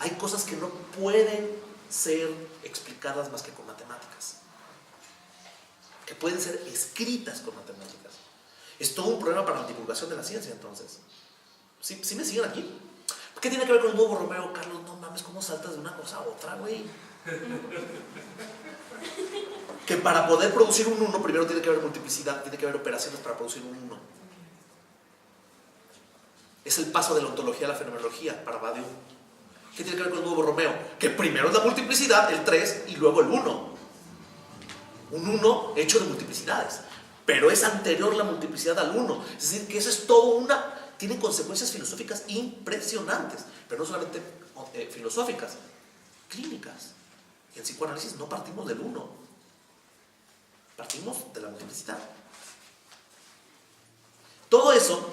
A: Hay cosas que no pueden ser explicadas más que con matemáticas. Que pueden ser escritas con matemáticas. Es todo un problema para la divulgación de la ciencia, entonces. ¿Sí me siguen aquí? ¿Qué tiene que ver con el nudo borromeo, Carlos? No mames, ¿cómo saltas de una cosa a otra, güey? Que para poder producir un 1, primero tiene que haber multiplicidad, tiene que haber operaciones para producir un 1. Es el paso de la ontología a la fenomenología para Badiou. ¿Qué tiene que ver con el nudo borromeo? Que primero es la multiplicidad, el 3, y luego el 1. Un 1 hecho de multiplicidades. Pero es anterior la multiplicidad al 1. Es decir, que eso es todo tiene consecuencias filosóficas impresionantes. Pero no solamente filosóficas, clínicas. En psicoanálisis no partimos del 1. Partimos de la multiplicidad. Todo eso,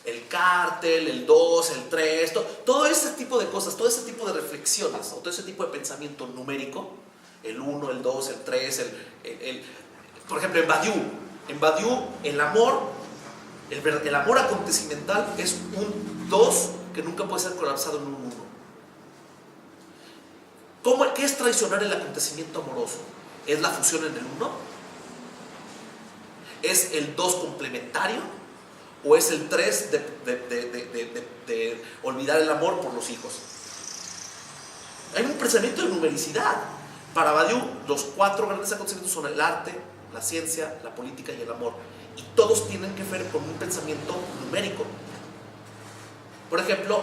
A: el cártel, el 2, el 3, todo ese tipo de cosas, todo ese tipo de reflexiones, o todo ese tipo de pensamiento numérico, el 1, el 2, el 3, por ejemplo, en Badiou, el amor acontecimental es un 2 que nunca puede ser colapsado en un 1. ¿Qué es traicionar el acontecimiento amoroso? ¿Es la fusión en el 1? ¿Es el 2 complementario? ¿O es el 3 de olvidar el amor por los hijos? Hay un pensamiento de numericidad. Para Badiou, los 4 grandes acontecimientos son el arte, la ciencia, la política y el amor. Y todos tienen que ver con un pensamiento numérico. Por ejemplo,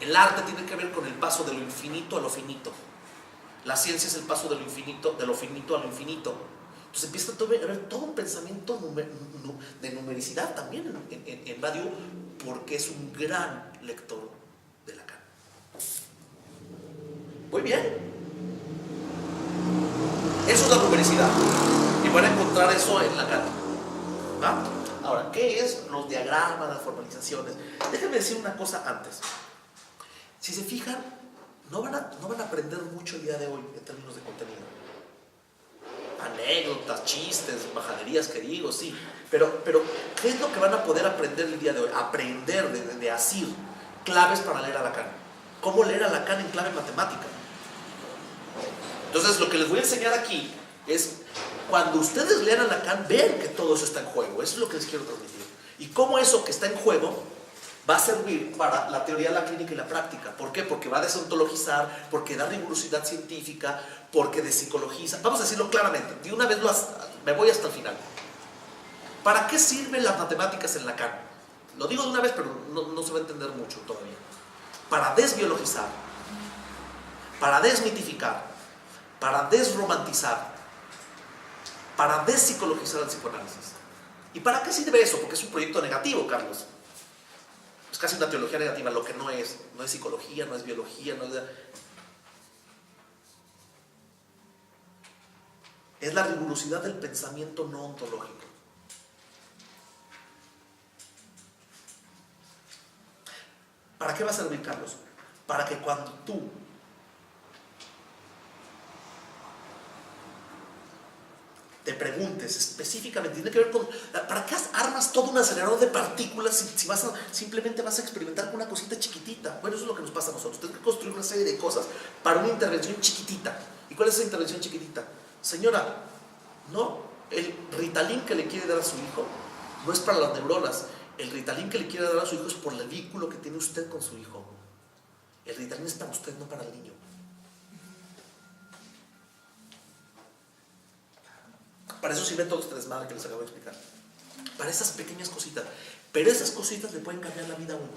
A: el arte tiene que ver con el paso de lo infinito a lo finito. La ciencia es el paso de lo finito a lo infinito. Entonces empieza a haber todo un pensamiento de numericidad también en Badiou, porque es un gran lector de Lacan. Muy bien. Eso es la numericidad. Y van a encontrar eso en Lacan. ¿Va? Ahora, ¿qué es los diagramas, las formalizaciones? Déjenme decir una cosa antes. Si se fijan, no van a aprender mucho el día de hoy en términos de contenido. anécdotas, chistes, majaderías que digo, sí. Pero, ¿qué es lo que van a poder aprender el día de hoy? Aprender de Asir claves para leer a Lacan. ¿Cómo leer a Lacan en clave matemática? Entonces, lo que les voy a enseñar aquí es, cuando ustedes lean a Lacan, ver que todo eso está en juego. Eso es lo que les quiero transmitir. Y cómo eso que está en juego va a servir para la teoría de la clínica y la práctica. ¿Por qué? Porque va a desontologizar, porque da rigurosidad científica, porque despsicologiza. Vamos a decirlo claramente. De una vez me voy hasta el final. ¿Para qué sirven las matemáticas en Lacan? Lo digo de una vez, pero no se va a entender mucho todavía. Para desbiologizar, para desmitificar, para desromantizar, para despsicologizar el psicoanálisis. ¿Y para qué sirve eso? Porque es un proyecto negativo, Carlos. Es casi una teología negativa, lo que no es psicología, no es biología, no es... Es la rigurosidad del pensamiento no ontológico. ¿Para qué va a servir, Carlos? Para que cuando tú te preguntes específicamente, tiene que ver con, ¿para qué armas todo un acelerador de partículas si simplemente vas a experimentar con una cosita chiquitita? Bueno, eso es lo que nos pasa a nosotros. Tienes que construir una serie de cosas para una intervención chiquitita. ¿Y cuál es esa intervención chiquitita? Señora, no, el Ritalin que le quiere dar a su hijo no es para las neuronas. El Ritalin que le quiere dar a su hijo es por el vínculo que tiene usted con su hijo. El Ritalin es para usted, no para el niño. Para eso sirve todo este desmadre que les acabo de explicar. Para esas pequeñas cositas. Pero esas cositas le pueden cambiar la vida a uno.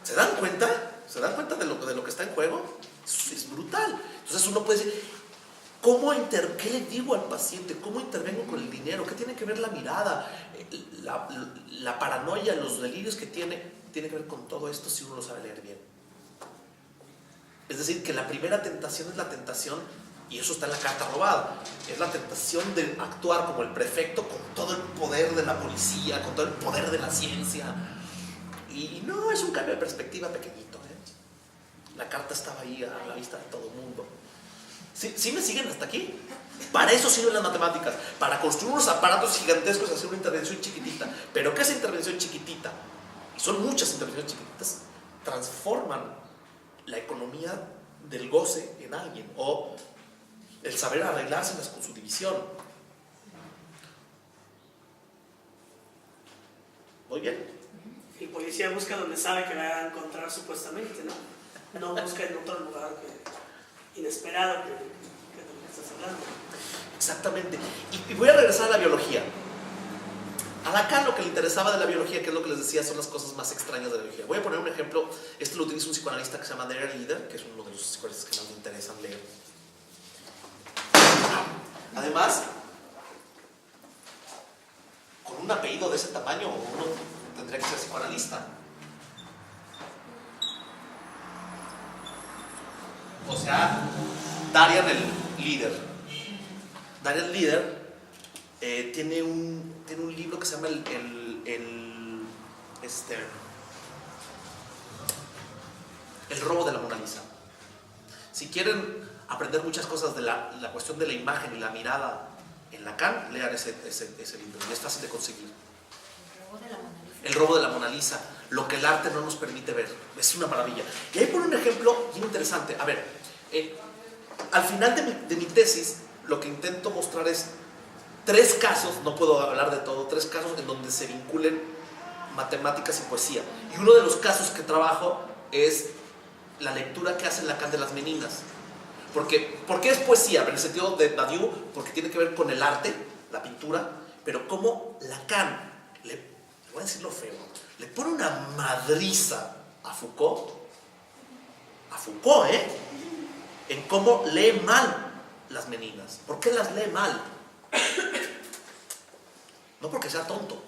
A: ¿Se dan cuenta? ¿Se dan cuenta de lo que está en juego? Es brutal. Entonces uno puede decir, ¿qué le digo al paciente? ¿Cómo intervengo con el dinero? ¿Qué tiene que ver la mirada? La paranoia, los delirios que tiene que ver con todo esto si uno lo sabe leer bien. Es decir, que la primera tentación es la tentación, y eso está en la carta robada, es la tentación de actuar como el prefecto con todo el poder de la policía, con todo el poder de la ciencia. Y no, es un cambio de perspectiva pequeñito, ¿eh? La carta estaba ahí a la vista de todo el mundo. ¿Sí me siguen hasta aquí? Para eso sirven las matemáticas, para construir unos aparatos gigantescos y hacer una intervención chiquitita. Pero que esa intervención chiquitita, y son muchas intervenciones chiquititas, transforman la economía del goce en alguien, o el saber arreglárselas con su división. Muy bien.
B: El policía busca donde sabe que va a encontrar supuestamente, ¿no? No busca en otro lugar inesperado que de lo que estás hablando.
A: Exactamente. Y voy a regresar a la biología. A Lacan lo que le interesaba de la biología, que es lo que les decía, son las cosas más extrañas de la biología. Voy a poner un ejemplo. Este lo utiliza un psicoanalista que se llama Darren Lieder, que es uno de los psicoanalistas que más me interesan leer. Además, con un apellido de ese tamaño, uno tendría que ser psicoanalista. O sea, Darren Lieder. Darren Lieder tiene un libro que se llama El robo de la Mona Lisa. Si quieren aprender muchas cosas de la cuestión de la imagen y la mirada en Lacan, lean ese libro, y es fácil de conseguir. El robo de la Mona Lisa, lo que el arte no nos permite ver, es una maravilla. Y ahí por un ejemplo bien interesante. A ver, al final de mi tesis, lo que intento mostrar es 3 casos, no puedo hablar de todo, 3 casos en donde se vinculen matemáticas y poesía. Y uno de los casos que trabajo es la lectura que hace Lacan de las Meninas. ¿Por qué es poesía? En el sentido de Badiou, porque tiene que ver con el arte, la pintura, pero como Lacan, le voy a decir lo feo, le pone una madriza a Foucault, en cómo lee mal las Meninas. ¿Por qué las lee mal? No porque sea tonto,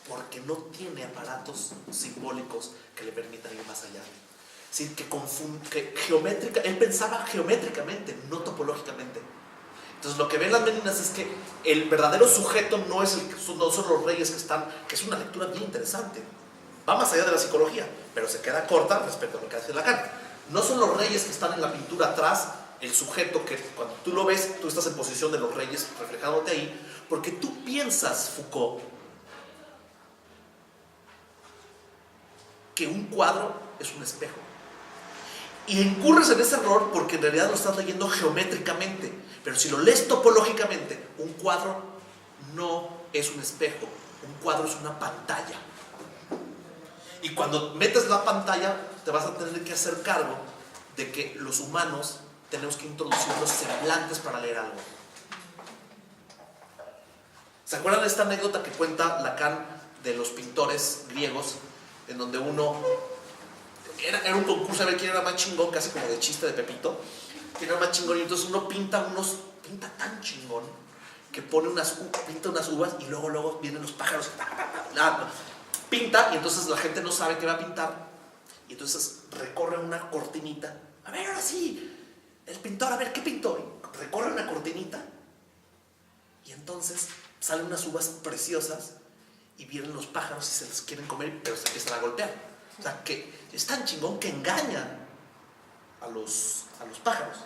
A: porque no tiene aparatos simbólicos que le permitan ir más allá. Es decir, él pensaba geométricamente, no topológicamente. Entonces lo que ven las Meninas es que el verdadero sujeto no son los reyes que es una lectura bien interesante. Va más allá de la psicología, pero se queda corta respecto a lo que hace Lacan. No son los reyes que están en la pintura atrás el sujeto que cuando tú lo ves, tú estás en posición de los reyes reflejándote ahí, porque tú piensas, Foucault, que un cuadro es un espejo. Y incurres en ese error porque en realidad lo estás leyendo geométricamente. Pero si lo lees topológicamente, un cuadro no es un espejo, un cuadro es una pantalla. Y cuando metes la pantalla, te vas a tener que hacer cargo de que los humanos tenemos que introducir los semblantes para leer algo. ¿Se acuerdan de esta anécdota que cuenta Lacan de los pintores griegos, en donde uno era un concurso a ver quién era más chingón, casi como de chiste de Pepito, quién era más chingón, y entonces uno pinta tan chingón que pinta unas uvas y luego vienen los pájaros, pinta, y entonces la gente no sabe qué va a pintar, y entonces recorre una cortinita, a ver, ahora sí, el pintor, a ver, ¿qué pintó? Y recorre una cortinita, y entonces salen unas uvas preciosas, y vienen los pájaros y se las quieren comer, pero se empiezan a golpear. O sea, que es tan chingón que engaña a los pájaros.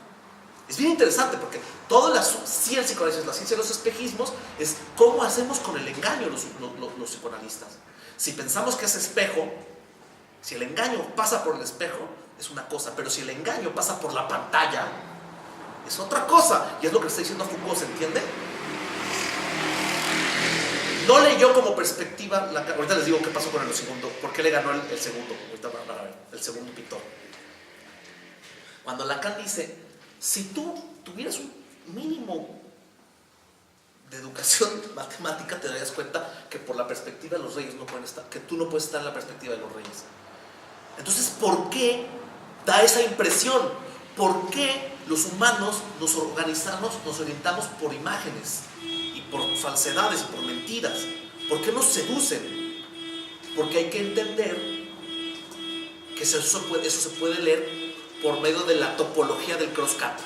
A: Es bien interesante porque toda la ciencia psicoanálisis, la ciencia de los espejismos, es cómo hacemos con el engaño los psicoanalistas. Si pensamos que es espejo, si el engaño pasa por el espejo, es una cosa, pero si el engaño pasa por la pantalla, es otra cosa. Y es lo que está diciendo Foucault, ¿se entiende? No leyó como perspectiva, ahorita les digo qué pasó con el segundo, por qué le ganó el segundo, ahorita van a ver, el segundo pintor. Cuando Lacan dice, si tú tuvieras un mínimo de educación matemática, te darías cuenta que por la perspectiva de los reyes no pueden estar, que tú no puedes estar en la perspectiva de los reyes. Entonces, ¿por qué da esa impresión? ¿Por qué los humanos nos organizamos, nos orientamos por imágenes? Por falsedades y por mentiras. ¿Por qué nos seducen? Porque hay que entender que eso se puede leer por medio de la topología del cross-cap.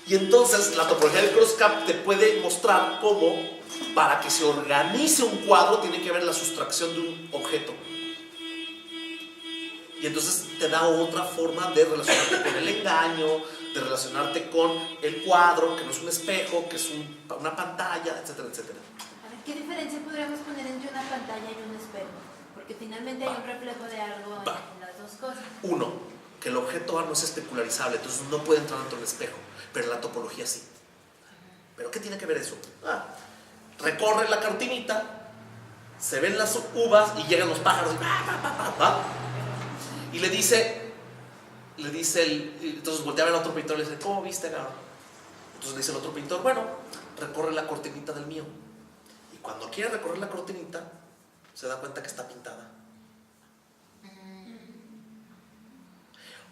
A: Y entonces la topología del cross-cap te puede mostrar cómo, para que se organice un cuadro, tiene que haber la sustracción de un objeto. Y entonces te da otra forma de relacionarte con el engaño, de relacionarte con el cuadro, que no es un espejo, que es una pantalla, etcétera, etcétera.
C: A ver, ¿qué diferencia podríamos poner entre una pantalla y un espejo? Porque finalmente hay un reflejo de algo en las dos cosas.
A: Uno, que el objeto A no es especularizable, entonces no puede entrar dentro del espejo, pero la topología sí. ¿Pero qué tiene que ver eso? Recorre la cortinita, se ven las uvas y llegan los pájaros y le dice entonces voltea a ver al otro pintor y le dice, ¿cómo viste, cabrón? Entonces le dice el otro pintor, bueno, recorre la cortinita del mío. Y cuando quiere recorrer la cortinita, se da cuenta que está pintada.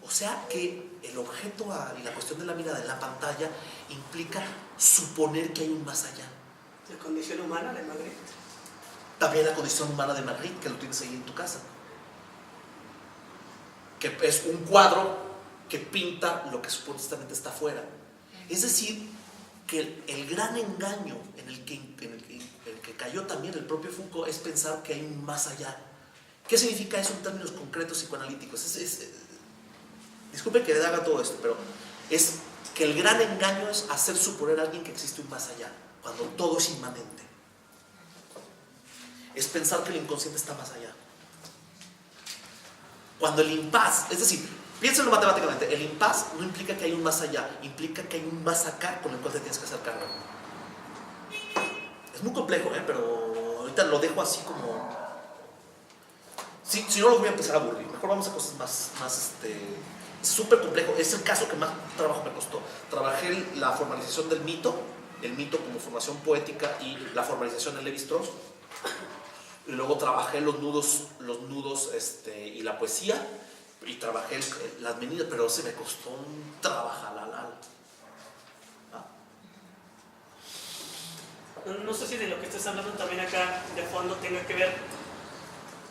A: O sea que el objeto A y la cuestión de la mirada en la pantalla implica suponer que hay un más allá.
B: La condición humana de Magritte.
A: También la condición humana de Magritte, que lo tienes ahí en tu casa. Que es un cuadro que pinta lo que supuestamente está afuera. Es decir, que el gran engaño en el que cayó también el propio Foucault es pensar que hay un más allá. ¿Qué significa eso en términos concretos psicoanalíticos? Disculpen que le haga todo esto, pero es que el gran engaño es hacer suponer a alguien que existe un más allá, cuando todo es inmanente. Es pensar que el inconsciente está más allá. Cuando el impas, es decir, piénsenlo matemáticamente, el impas no implica que hay un más allá, implica que hay un más acá con el cual te tienes que hacer cargo. Es muy complejo, pero ahorita lo dejo así como... Si no, los voy a empezar a aburrir. Mejor vamos a cosas más es súper complejo. Es el caso que más trabajo me costó. Trabajé la formalización del mito, el mito como formación poética y la formalización en Lévi-Strauss. Y luego trabajé los nudos y la poesía, y trabajé las medidas, pero se me costó un trabajalal.
B: No sé si de lo que estás hablando también acá de fondo tenga que ver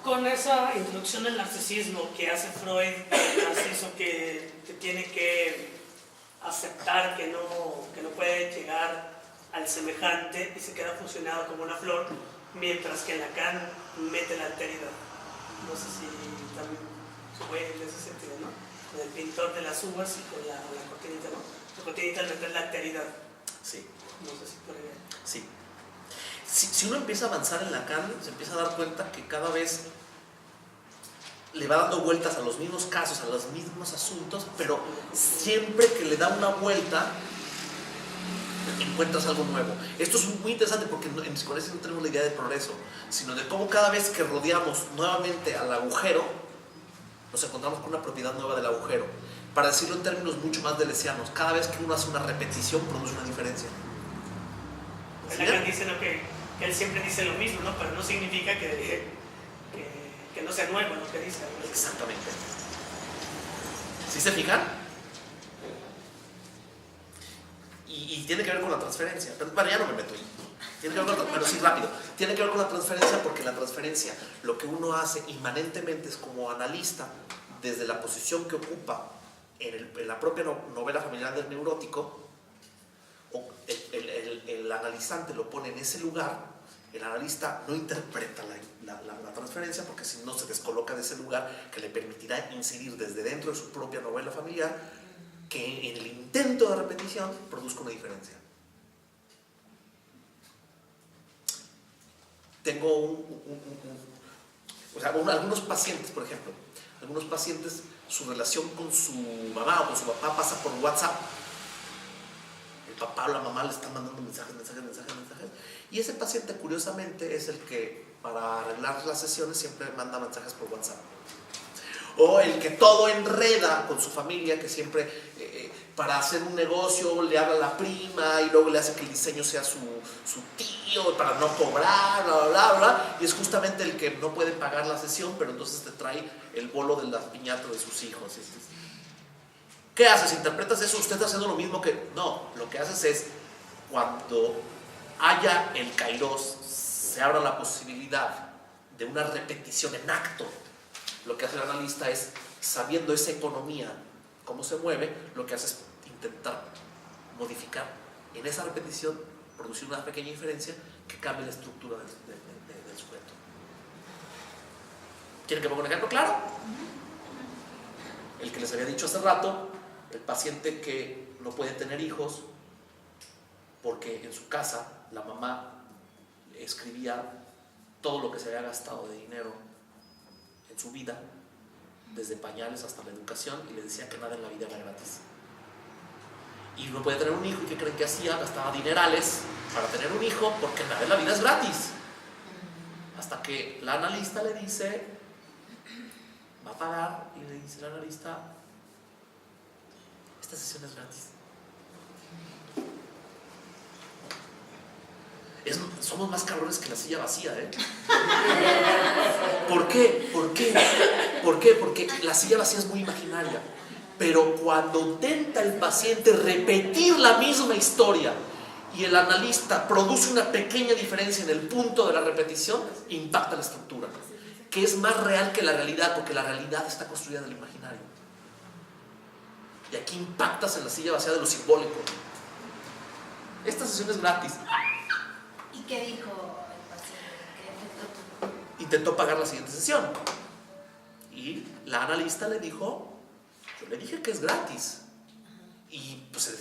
B: con esa introducción del narcisismo que hace Freud, el narciso que tiene que aceptar que no puede llegar al semejante y se queda fusionado como una flor, mientras que Lacan mete la alteridad. No sé si también fue en ese sentido, ¿no? el pintor de las uvas y con la cortinita, ¿no? La cortinita al meter la alteridad.
A: Sí.
B: No sé si por ahí.
A: Sí. Si uno empieza a avanzar en Lacan, se empieza a dar cuenta que cada vez le va dando vueltas a los mismos casos, a los mismos asuntos, pero siempre que le da una vuelta, encuentras algo nuevo. Esto es muy interesante porque en psicoanálisis no tenemos la idea de progreso, sino de cómo cada vez que rodeamos nuevamente al agujero, nos encontramos con una propiedad nueva del agujero. Para decirlo en términos mucho más deleuzianos, cada vez que uno hace una repetición produce una diferencia.
B: Lacan dice, ¿no?, que él siempre dice lo mismo, ¿no? Pero no significa que no sea nuevo lo que dice.
A: Exactamente. ¿Sí se fijan? Y tiene que ver con la transferencia. Pero bueno, ya no me meto ahí. Tiene que ver con pero sí, rápido. Tiene que ver con la transferencia porque la transferencia, lo que uno hace inmanentemente es como analista, desde la posición que ocupa en la propia novela familiar del neurótico, el analizante lo pone en ese lugar. El analista no interpreta la transferencia porque si no se descoloca de ese lugar que le permitirá incidir desde dentro de su propia novela familiar, que en el intento de repetición produzca una diferencia. Tengo algunos pacientes, por ejemplo, algunos pacientes, su relación con su mamá o con su papá pasa por WhatsApp. El papá o la mamá le están mandando mensajes, y ese paciente curiosamente es el que para arreglar las sesiones siempre manda mensajes por WhatsApp. O el que todo enreda con su familia, que siempre para hacer un negocio le habla a la prima y luego le hace que el diseño sea su tío para no cobrar, bla, bla, bla, bla, y es justamente el que no puede pagar la sesión, pero entonces te trae el bolo de la piñata de sus hijos. ¿Qué haces? ¿Interpretas eso? ¿Usted está haciendo lo mismo que...? No, lo que haces es, cuando haya el kairos, se abra la posibilidad de una repetición en acto. Lo que hace el analista es, sabiendo esa economía, cómo se mueve, lo que hace es intentar modificar en esa repetición, producir una pequeña diferencia que cambie la estructura del sujeto. ¿Quieren que ponga un ejemplo claro? El que les había dicho hace rato, el paciente que no puede tener hijos porque en su casa la mamá escribía todo lo que se había gastado de dinero en su vida, desde pañales hasta la educación, y le decía que nada en la vida era gratis. Y no podía tener un hijo, y ¿qué creen que hacía? Gastaba dinerales para tener un hijo, porque nada en la vida es gratis. Hasta que la analista le dice, va a pagar, y le dice la analista, esta sesión es gratis. Somos más cabrones que la silla vacía, ¿eh? ¿Por qué? Porque la silla vacía es muy imaginaria. Pero cuando intenta el paciente repetir la misma historia y el analista produce una pequeña diferencia en el punto de la repetición, impacta la estructura, que es más real que la realidad, porque la realidad está construida del imaginario. Y aquí impactas en la silla vacía de lo simbólico. Esta sesión es gratis.
C: ¿Y qué dijo el paciente? ¿Qué efecto tuvo?
A: Intentó pagar la siguiente sesión y la analista le dijo, yo le dije que es gratis, y pues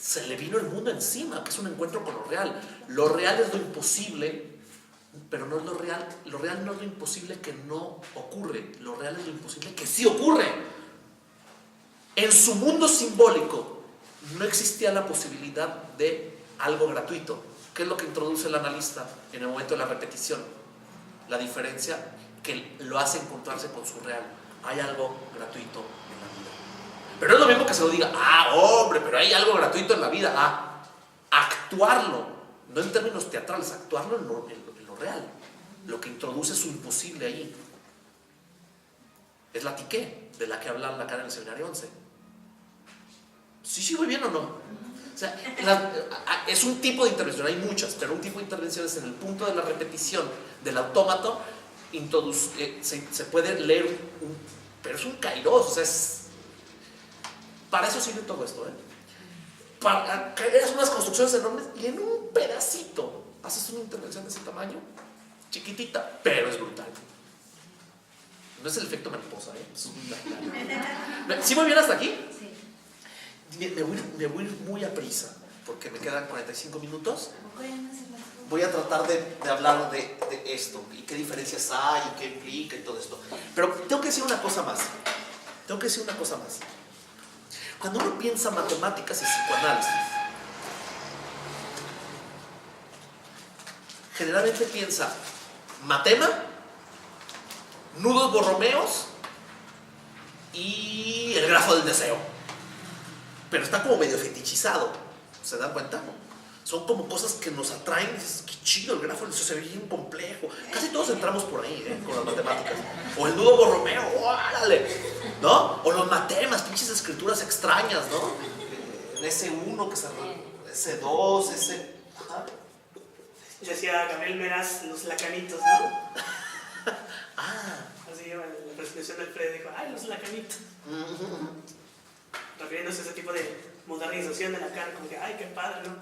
A: se le vino el mundo encima, que es un encuentro con lo real. Lo real es lo imposible, pero no es lo real. Lo real no es lo imposible que no ocurre, lo real es lo imposible que sí ocurre. En su mundo simbólico no existía la posibilidad de algo gratuito. ¿Qué es lo que introduce el analista en el momento de la repetición? La diferencia que lo hace encontrarse con su real. Hay algo gratuito en la vida. Pero no es lo mismo que se lo diga, hombre, pero hay algo gratuito en la vida. Actuarlo, no en términos teatrales, actuarlo en lo real. Lo que introduce su imposible ahí. Es la tiqué, de la que habla Lacan en el seminario 11. ¿Sí sigo bien o no? O sea, es un tipo de intervención, hay muchas, pero un tipo de intervención es en el punto de la repetición del autómato, se puede leer, pero es un kairos, o sea, para eso sirve todo esto, para crear unas construcciones enormes y en un pedacito haces una intervención de ese tamaño, chiquitita, pero es brutal. No es el efecto mariposa, es un imaginario. ¿Sí muy bien hasta aquí?
C: Sí.
A: Me voy a ir muy a prisa, porque me quedan 45 minutos.
C: Tampoco ya no se las cosas.
A: Voy a tratar de hablar de esto, y qué diferencias hay, y qué implica, y todo esto. Pero tengo que decir una cosa más. Cuando uno piensa matemáticas y psicoanálisis, generalmente piensa matema, nudos borromeos y el grafo del deseo. Pero está como medio fetichizado, ¿se dan cuenta? Son como cosas que nos atraen, dices, qué chido, el grafo del deseo se ve bien complejo. Casi todos entramos por ahí, con las matemáticas. O el nudo borromeo, órale, ¿no? O los matemas, pinches escrituras extrañas, ¿no? En S1, que se S2, S... ¿ah?
B: Decía Gabriel Meraz, los lacanitos, ¿no?
A: Ah.
B: Así lleva la presentación del Fred, dijo, ay, los lacanitos. Refiriéndose a ese tipo de modernización de Lacan, como que, ay, qué padre, ¿no?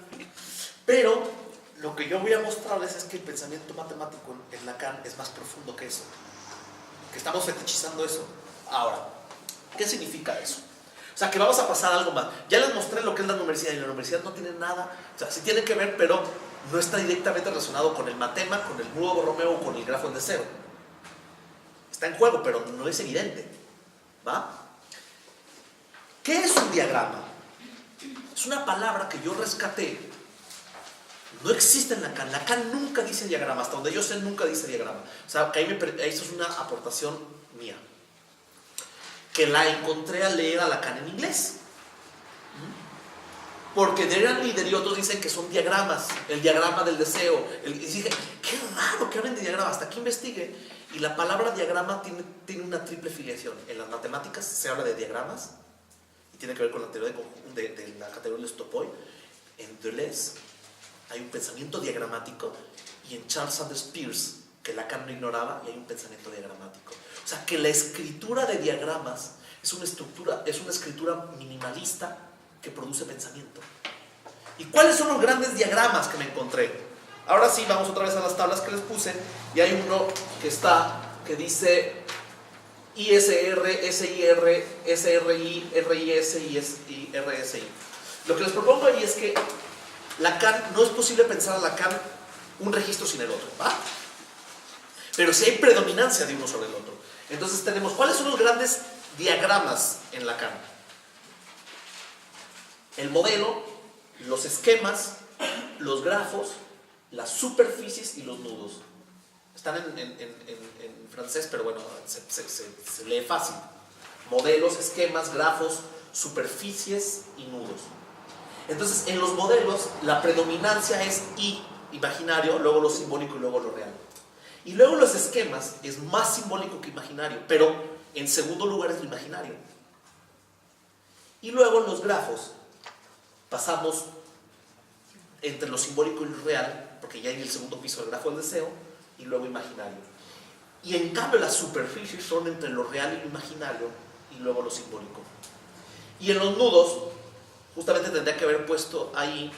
A: Pero lo que yo voy a mostrarles es que el pensamiento matemático en Lacan es más profundo que eso. Que estamos fetichizando eso. Ahora, ¿qué significa eso? O sea, que vamos a pasar a algo más. Ya les mostré lo que es la numercidad, y la numercidad no tiene nada, o sea, sí tiene que ver, pero no está directamente relacionado con el matema, con el nudo borromeo o con el grafo del deseo. Está en juego, pero no es evidente. ¿Va? ¿Qué es un diagrama? Es una palabra que yo rescaté. No existe en Lacan. Lacan nunca dice diagrama. Hasta donde yo sé, nunca dice diagrama. O sea, que eso es una aportación mía. Que la encontré al leer a Lacan en inglés. Porque Derrida y otros dicen que son diagramas. El diagrama del deseo. Y dije, qué raro que hablen de diagrama. Hasta que investigué. Y la palabra diagrama tiene una triple filiación. En las matemáticas se habla de diagramas. Y tiene que ver con la teoría de la categoría de Topoi. En Deleuze hay un pensamiento diagramático, y en Charles Sanders Peirce, que Lacan no ignoraba, y hay un pensamiento diagramático. O sea, que la escritura de diagramas es una escritura minimalista que produce pensamiento. ¿Y cuáles son los grandes diagramas que me encontré? Ahora sí, vamos otra vez a las tablas que les puse, y hay uno que dice ISR, SIR, SRI, RIS y RSI. Lo que les propongo ahí es que Lacan, no es posible pensar a Lacan un registro sin el otro, ¿va? Pero sí hay predominancia de uno sobre el otro. Entonces tenemos, ¿cuáles son los grandes diagramas en Lacan? El modelo, los esquemas, los grafos, las superficies y los nudos. Están en francés, pero bueno, se lee fácil. Modelos, esquemas, grafos, superficies y nudos. Entonces, en los modelos, la predominancia es imaginario, luego lo simbólico y luego lo real. Y luego los esquemas es más simbólico que imaginario, pero en segundo lugar es lo imaginario. Y luego los grafos, pasamos entre lo simbólico y lo real, porque ya en el segundo piso el grafo del deseo, y luego imaginario. Y en cambio las superficies son entre lo real y lo imaginario, y luego lo simbólico. Y en los nudos, justamente tendría que haber puesto ahí,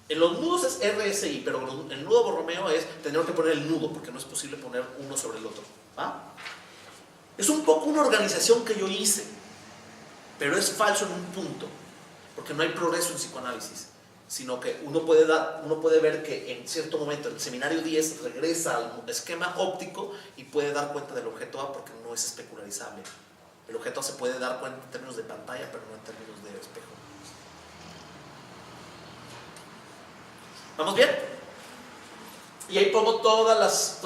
A: en los nudos es RSI, pero en el nudo borromeo tendría que poner el nudo, porque no es posible poner uno sobre el otro, ¿va? Es un poco una organización que yo hice, pero es falso en un punto, porque no hay progreso en psicoanálisis, sino que uno puede ver que en cierto momento el seminario 10 regresa al esquema óptico y puede dar cuenta del objeto A, porque no es especularizable. El objeto A se puede dar cuenta en términos de pantalla, pero no en términos de espejo. ¿Vamos bien? Y ahí pongo todos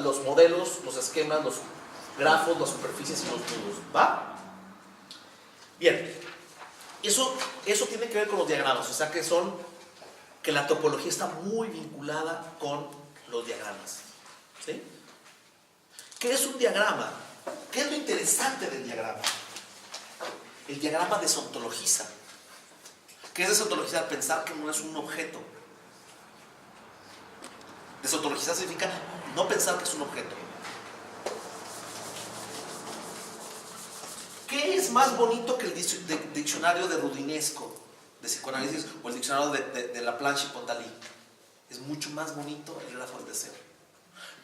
A: los modelos, los esquemas, los grafos, las superficies y los nudos. ¿Va? Bien. Eso tiene que ver con los diagramas, o sea que la topología está muy vinculada con los diagramas. ¿Sí? ¿Qué es un diagrama? ¿Qué es lo interesante del diagrama? El diagrama desontologiza. ¿Qué es desontologizar? Pensar que no es un objeto. Desontologizar significa no pensar que es un objeto. ¿Qué es más bonito que el diccionario de Rudinesco de psicoanálisis o el diccionario de Laplanche y Pontaly? Es mucho más bonito el grafo del deseo.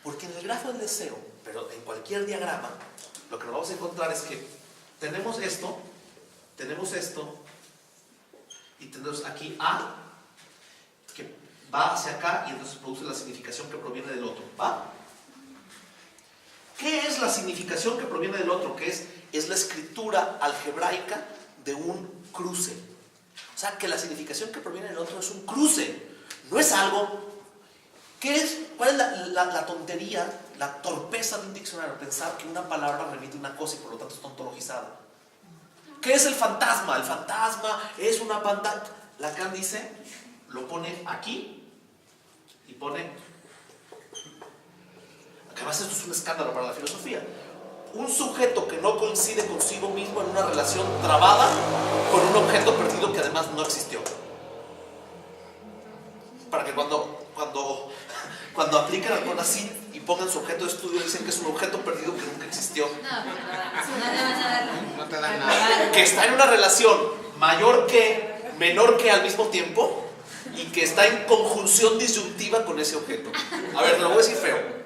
A: Porque en el grafo del deseo, pero en cualquier diagrama, lo que nos vamos a encontrar es que tenemos esto, y tenemos aquí A, que va hacia acá y entonces produce la significación que proviene del otro, ¿va? ¿Qué es la significación que proviene del otro? Que es la escritura algebraica de un cruce. O sea, que la significación que proviene del otro es un cruce, no es algo. ¿Qué es? ¿Cuál es la tontería, la torpeza de un diccionario? Pensar que una palabra remite a una cosa y por lo tanto es tontologizada. ¿Qué es el fantasma? El fantasma es una pantalla. Lacan dice, lo pone aquí y pone. Además, esto es un escándalo para la filosofía. Un sujeto que no coincide consigo mismo en una relación trabada con un objeto perdido que además no existió. Para que cuando aplican algo así y pongan su objeto de estudio, dicen que es un objeto perdido que nunca existió.
D: No te dan nada.
A: Que está en una relación mayor que, menor que al mismo tiempo y que está en conjunción disyuntiva con ese objeto. A ver, te lo voy a decir feo.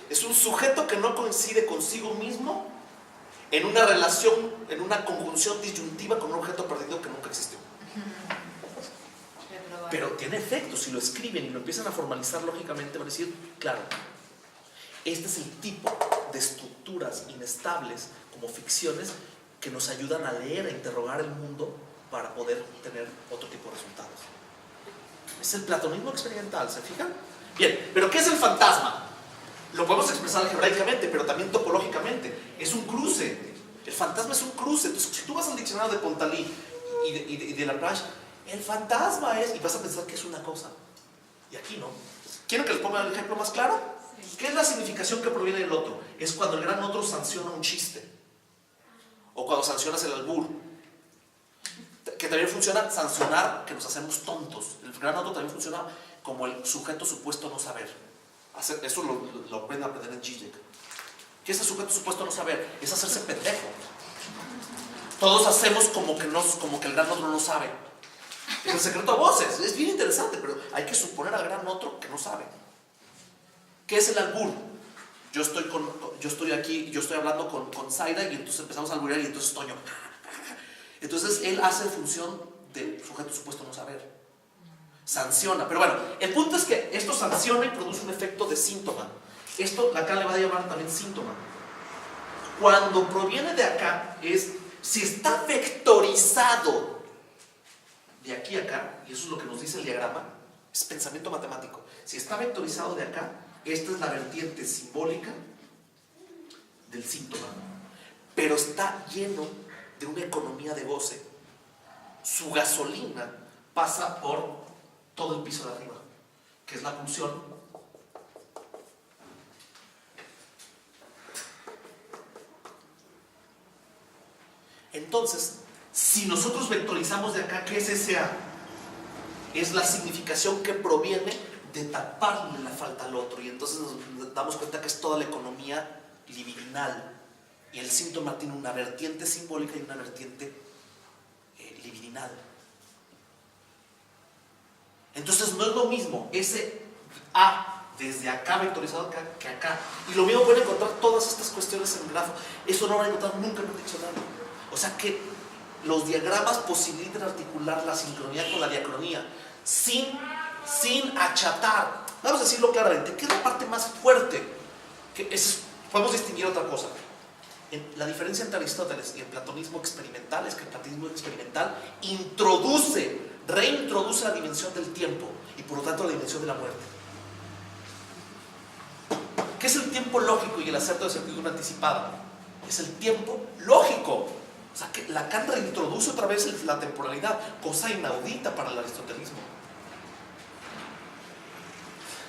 A: Es un sujeto que no coincide consigo mismo en una relación, en una conjunción disyuntiva con un objeto perdido que nunca existió. Pero tiene efecto, si lo escriben y lo empiezan a formalizar lógicamente, van a decir, claro, este es el tipo de estructuras inestables como ficciones que nos ayudan a leer, a interrogar el mundo para poder tener otro tipo de resultados. Es el platonismo experimental, ¿se fijan? Bien, pero ¿qué es el fantasma? Lo podemos expresar algebraicamente, pero también topológicamente. Es un cruce. El fantasma es un cruce. Entonces, si tú vas al diccionario de Pontalí y de Laplanche, el fantasma es, y vas a pensar que es una cosa. Y aquí no. ¿Quieren que les ponga el ejemplo más claro? ¿Qué es la significación que proviene del otro? Es cuando el gran otro sanciona un chiste. O cuando sancionas el albur. Que también funciona sancionar que nos hacemos tontos. El gran otro también funciona como el sujeto supuesto no saber. Eso lo pueden aprender en Zizek. ¿Qué es el sujeto supuesto no saber? Es hacerse pendejo. Todos hacemos como que el gran otro no sabe. Es el secreto a voces. Es bien interesante, pero hay que suponer al gran otro que no sabe. ¿Qué es el albur? Yo estoy hablando con Zaira y entonces empezamos a alburear y entonces Toño. Entonces él hace función de sujeto supuesto no saber. Sanciona, pero bueno, el punto es que esto sanciona y produce un efecto de síntoma. Esto Lacan le va a llamar también síntoma. Cuando proviene de acá es, si está vectorizado de aquí a acá, y eso es lo que nos dice el diagrama, es pensamiento matemático. Si está vectorizado de acá, esta es la vertiente simbólica del síntoma, pero está lleno de una economía de goce. Su gasolina pasa por todo el piso de arriba, que es la pulsión. Entonces, si nosotros vectorizamos de acá, ¿qué es ese A? Es la significación que proviene de taparle la falta al otro, y entonces nos damos cuenta que es toda la economía libidinal, y el síntoma tiene una vertiente simbólica y una vertiente libidinal. Entonces no es lo mismo ese A desde acá vectorizado que acá. Y lo mismo pueden encontrar todas estas cuestiones en el grafo. Eso no lo van a encontrar nunca en un diccionario. O sea que los diagramas posibilitan articular la sincronía con la diacronía sin achatar. Vamos a decirlo claramente. ¿Qué es la parte más fuerte? Podemos distinguir otra cosa. La diferencia entre Aristóteles y el platonismo experimental es que el platonismo experimental reintroduce la dimensión del tiempo y por lo tanto la dimensión de la muerte. ¿Qué es el tiempo lógico y el acerto de certidumbre anticipada? Es el tiempo lógico. O sea que Lacan reintroduce otra vez la temporalidad, cosa inaudita para el aristotelismo.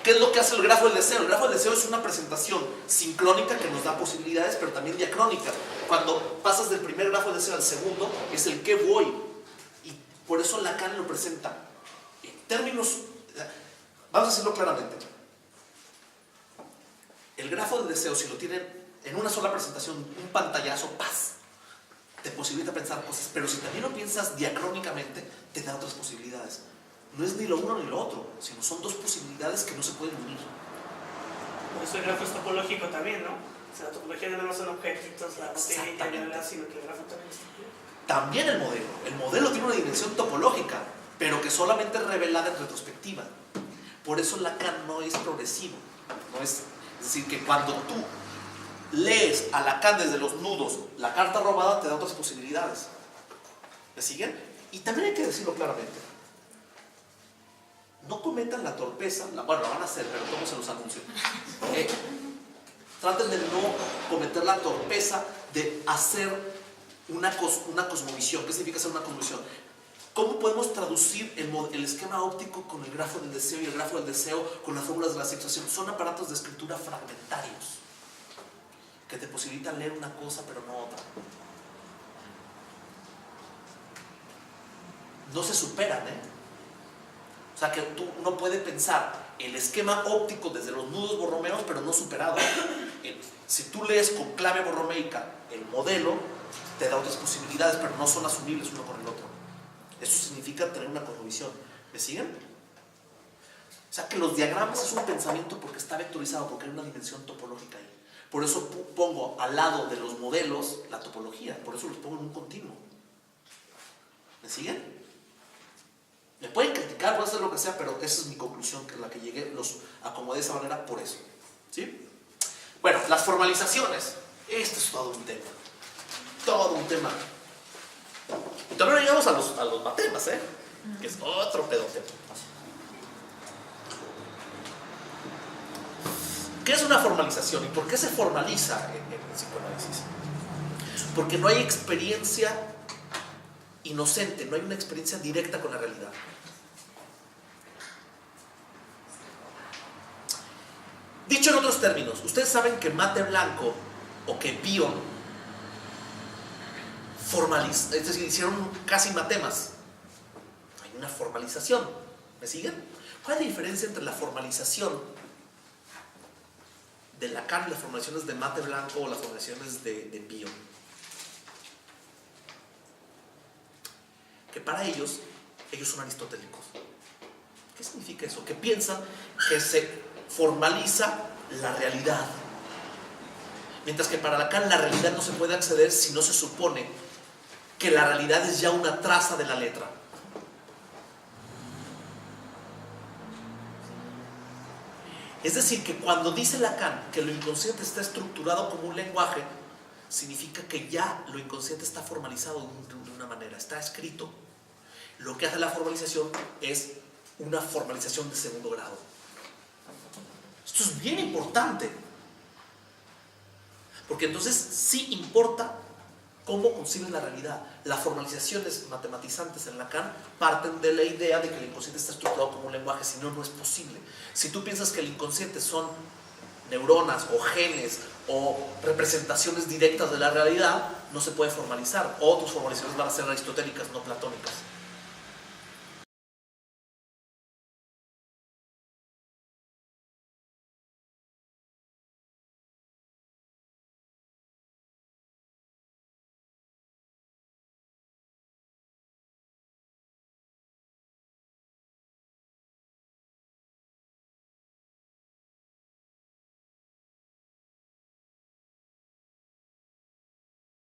A: ¿Qué es lo que hace el grafo del deseo? El grafo del deseo es una presentación sincrónica que nos da posibilidades, pero también diacrónica. Cuando pasas del primer grafo del deseo al segundo, es el que voy. Y por eso Lacan lo presenta en términos. Vamos a decirlo claramente. El grafo del deseo, si lo tienen en una sola presentación, un pantallazo, ¡paz!, te posibilita pensar cosas. Pero si también lo piensas diacrónicamente, te da otras posibilidades. No es ni lo uno ni lo otro, sino son dos posibilidades que no se pueden unir.
B: Por eso el grafo es topológico también, ¿no? O sea, la topología no son objetitos, la botella, sino que el grafo también es topológico.
A: También el modelo tiene una dimensión topológica, pero que solamente es revelada en retrospectiva. Por eso Lacan no es progresivo. Es decir, que cuando tú lees a Lacan desde los nudos, la carta robada te da otras posibilidades. ¿Me siguen? Y también hay que decirlo claramente. No cometan la torpeza, bueno, la van a hacer, pero ¿cómo se los anuncio? Traten de no cometer la torpeza de hacer una cosmovisión. ¿Qué significa hacer una cosmovisión? ¿Cómo podemos traducir el esquema óptico con el grafo del deseo y el grafo del deseo con las fórmulas de la situación? Son aparatos de escritura fragmentarios que te posibilitan leer una cosa pero no otra. No se superan, O sea que uno puede pensar el esquema óptico desde los nudos borromeos, pero no superado. Si tú lees con clave borromeica el modelo, te da otras posibilidades, pero no son asumibles uno con el otro. Eso significa tener una cosmovisión. ¿Me siguen? O sea que los diagramas es un pensamiento porque está vectorizado, porque hay una dimensión topológica ahí. Por eso pongo al lado de los modelos la topología, por eso los pongo en un continuo. ¿Me siguen? Me pueden criticar, pueden hacer lo que sea, pero esa es mi conclusión, que es la que llegué, los acomodé de esa manera por eso. ¿Sí? Bueno, las formalizaciones. Esto es todo un tema. Todo un tema. Y todavía no llegamos a los matemas, que es otro pedote. ¿Qué es una formalización y por qué se formaliza en el psicoanálisis? Porque no hay experiencia inocente, no hay una experiencia directa con la realidad. Dicho en otros términos, ustedes saben que Mate Blanco o que Bion formalizan, es decir, hicieron casi matemas. Hay una formalización. ¿Me siguen? ¿Cuál es la diferencia entre la formalización de Lacan y las formalizaciones de Mate Blanco o las formalizaciones de Bion? Que para ellos son aristotélicos. ¿Qué significa eso? Que piensan que se formaliza la realidad. Mientras que para Lacan la realidad no se puede acceder si no se supone que la realidad es ya una traza de la letra. Es decir, que cuando dice Lacan que lo inconsciente está estructurado como un lenguaje, significa que ya lo inconsciente está formalizado de una manera, está escrito. Lo que hace la formalización es una formalización de segundo grado. Esto es bien importante, porque entonces sí importa cómo conciben la realidad. Las formalizaciones matematizantes en Lacan parten de la idea de que el inconsciente está estructurado como un lenguaje, si no, no es posible. Si tú piensas que el inconsciente son neuronas o genes o representaciones directas de la realidad, no se puede formalizar. Otras formalizaciones van a ser aristotélicas, no platónicas.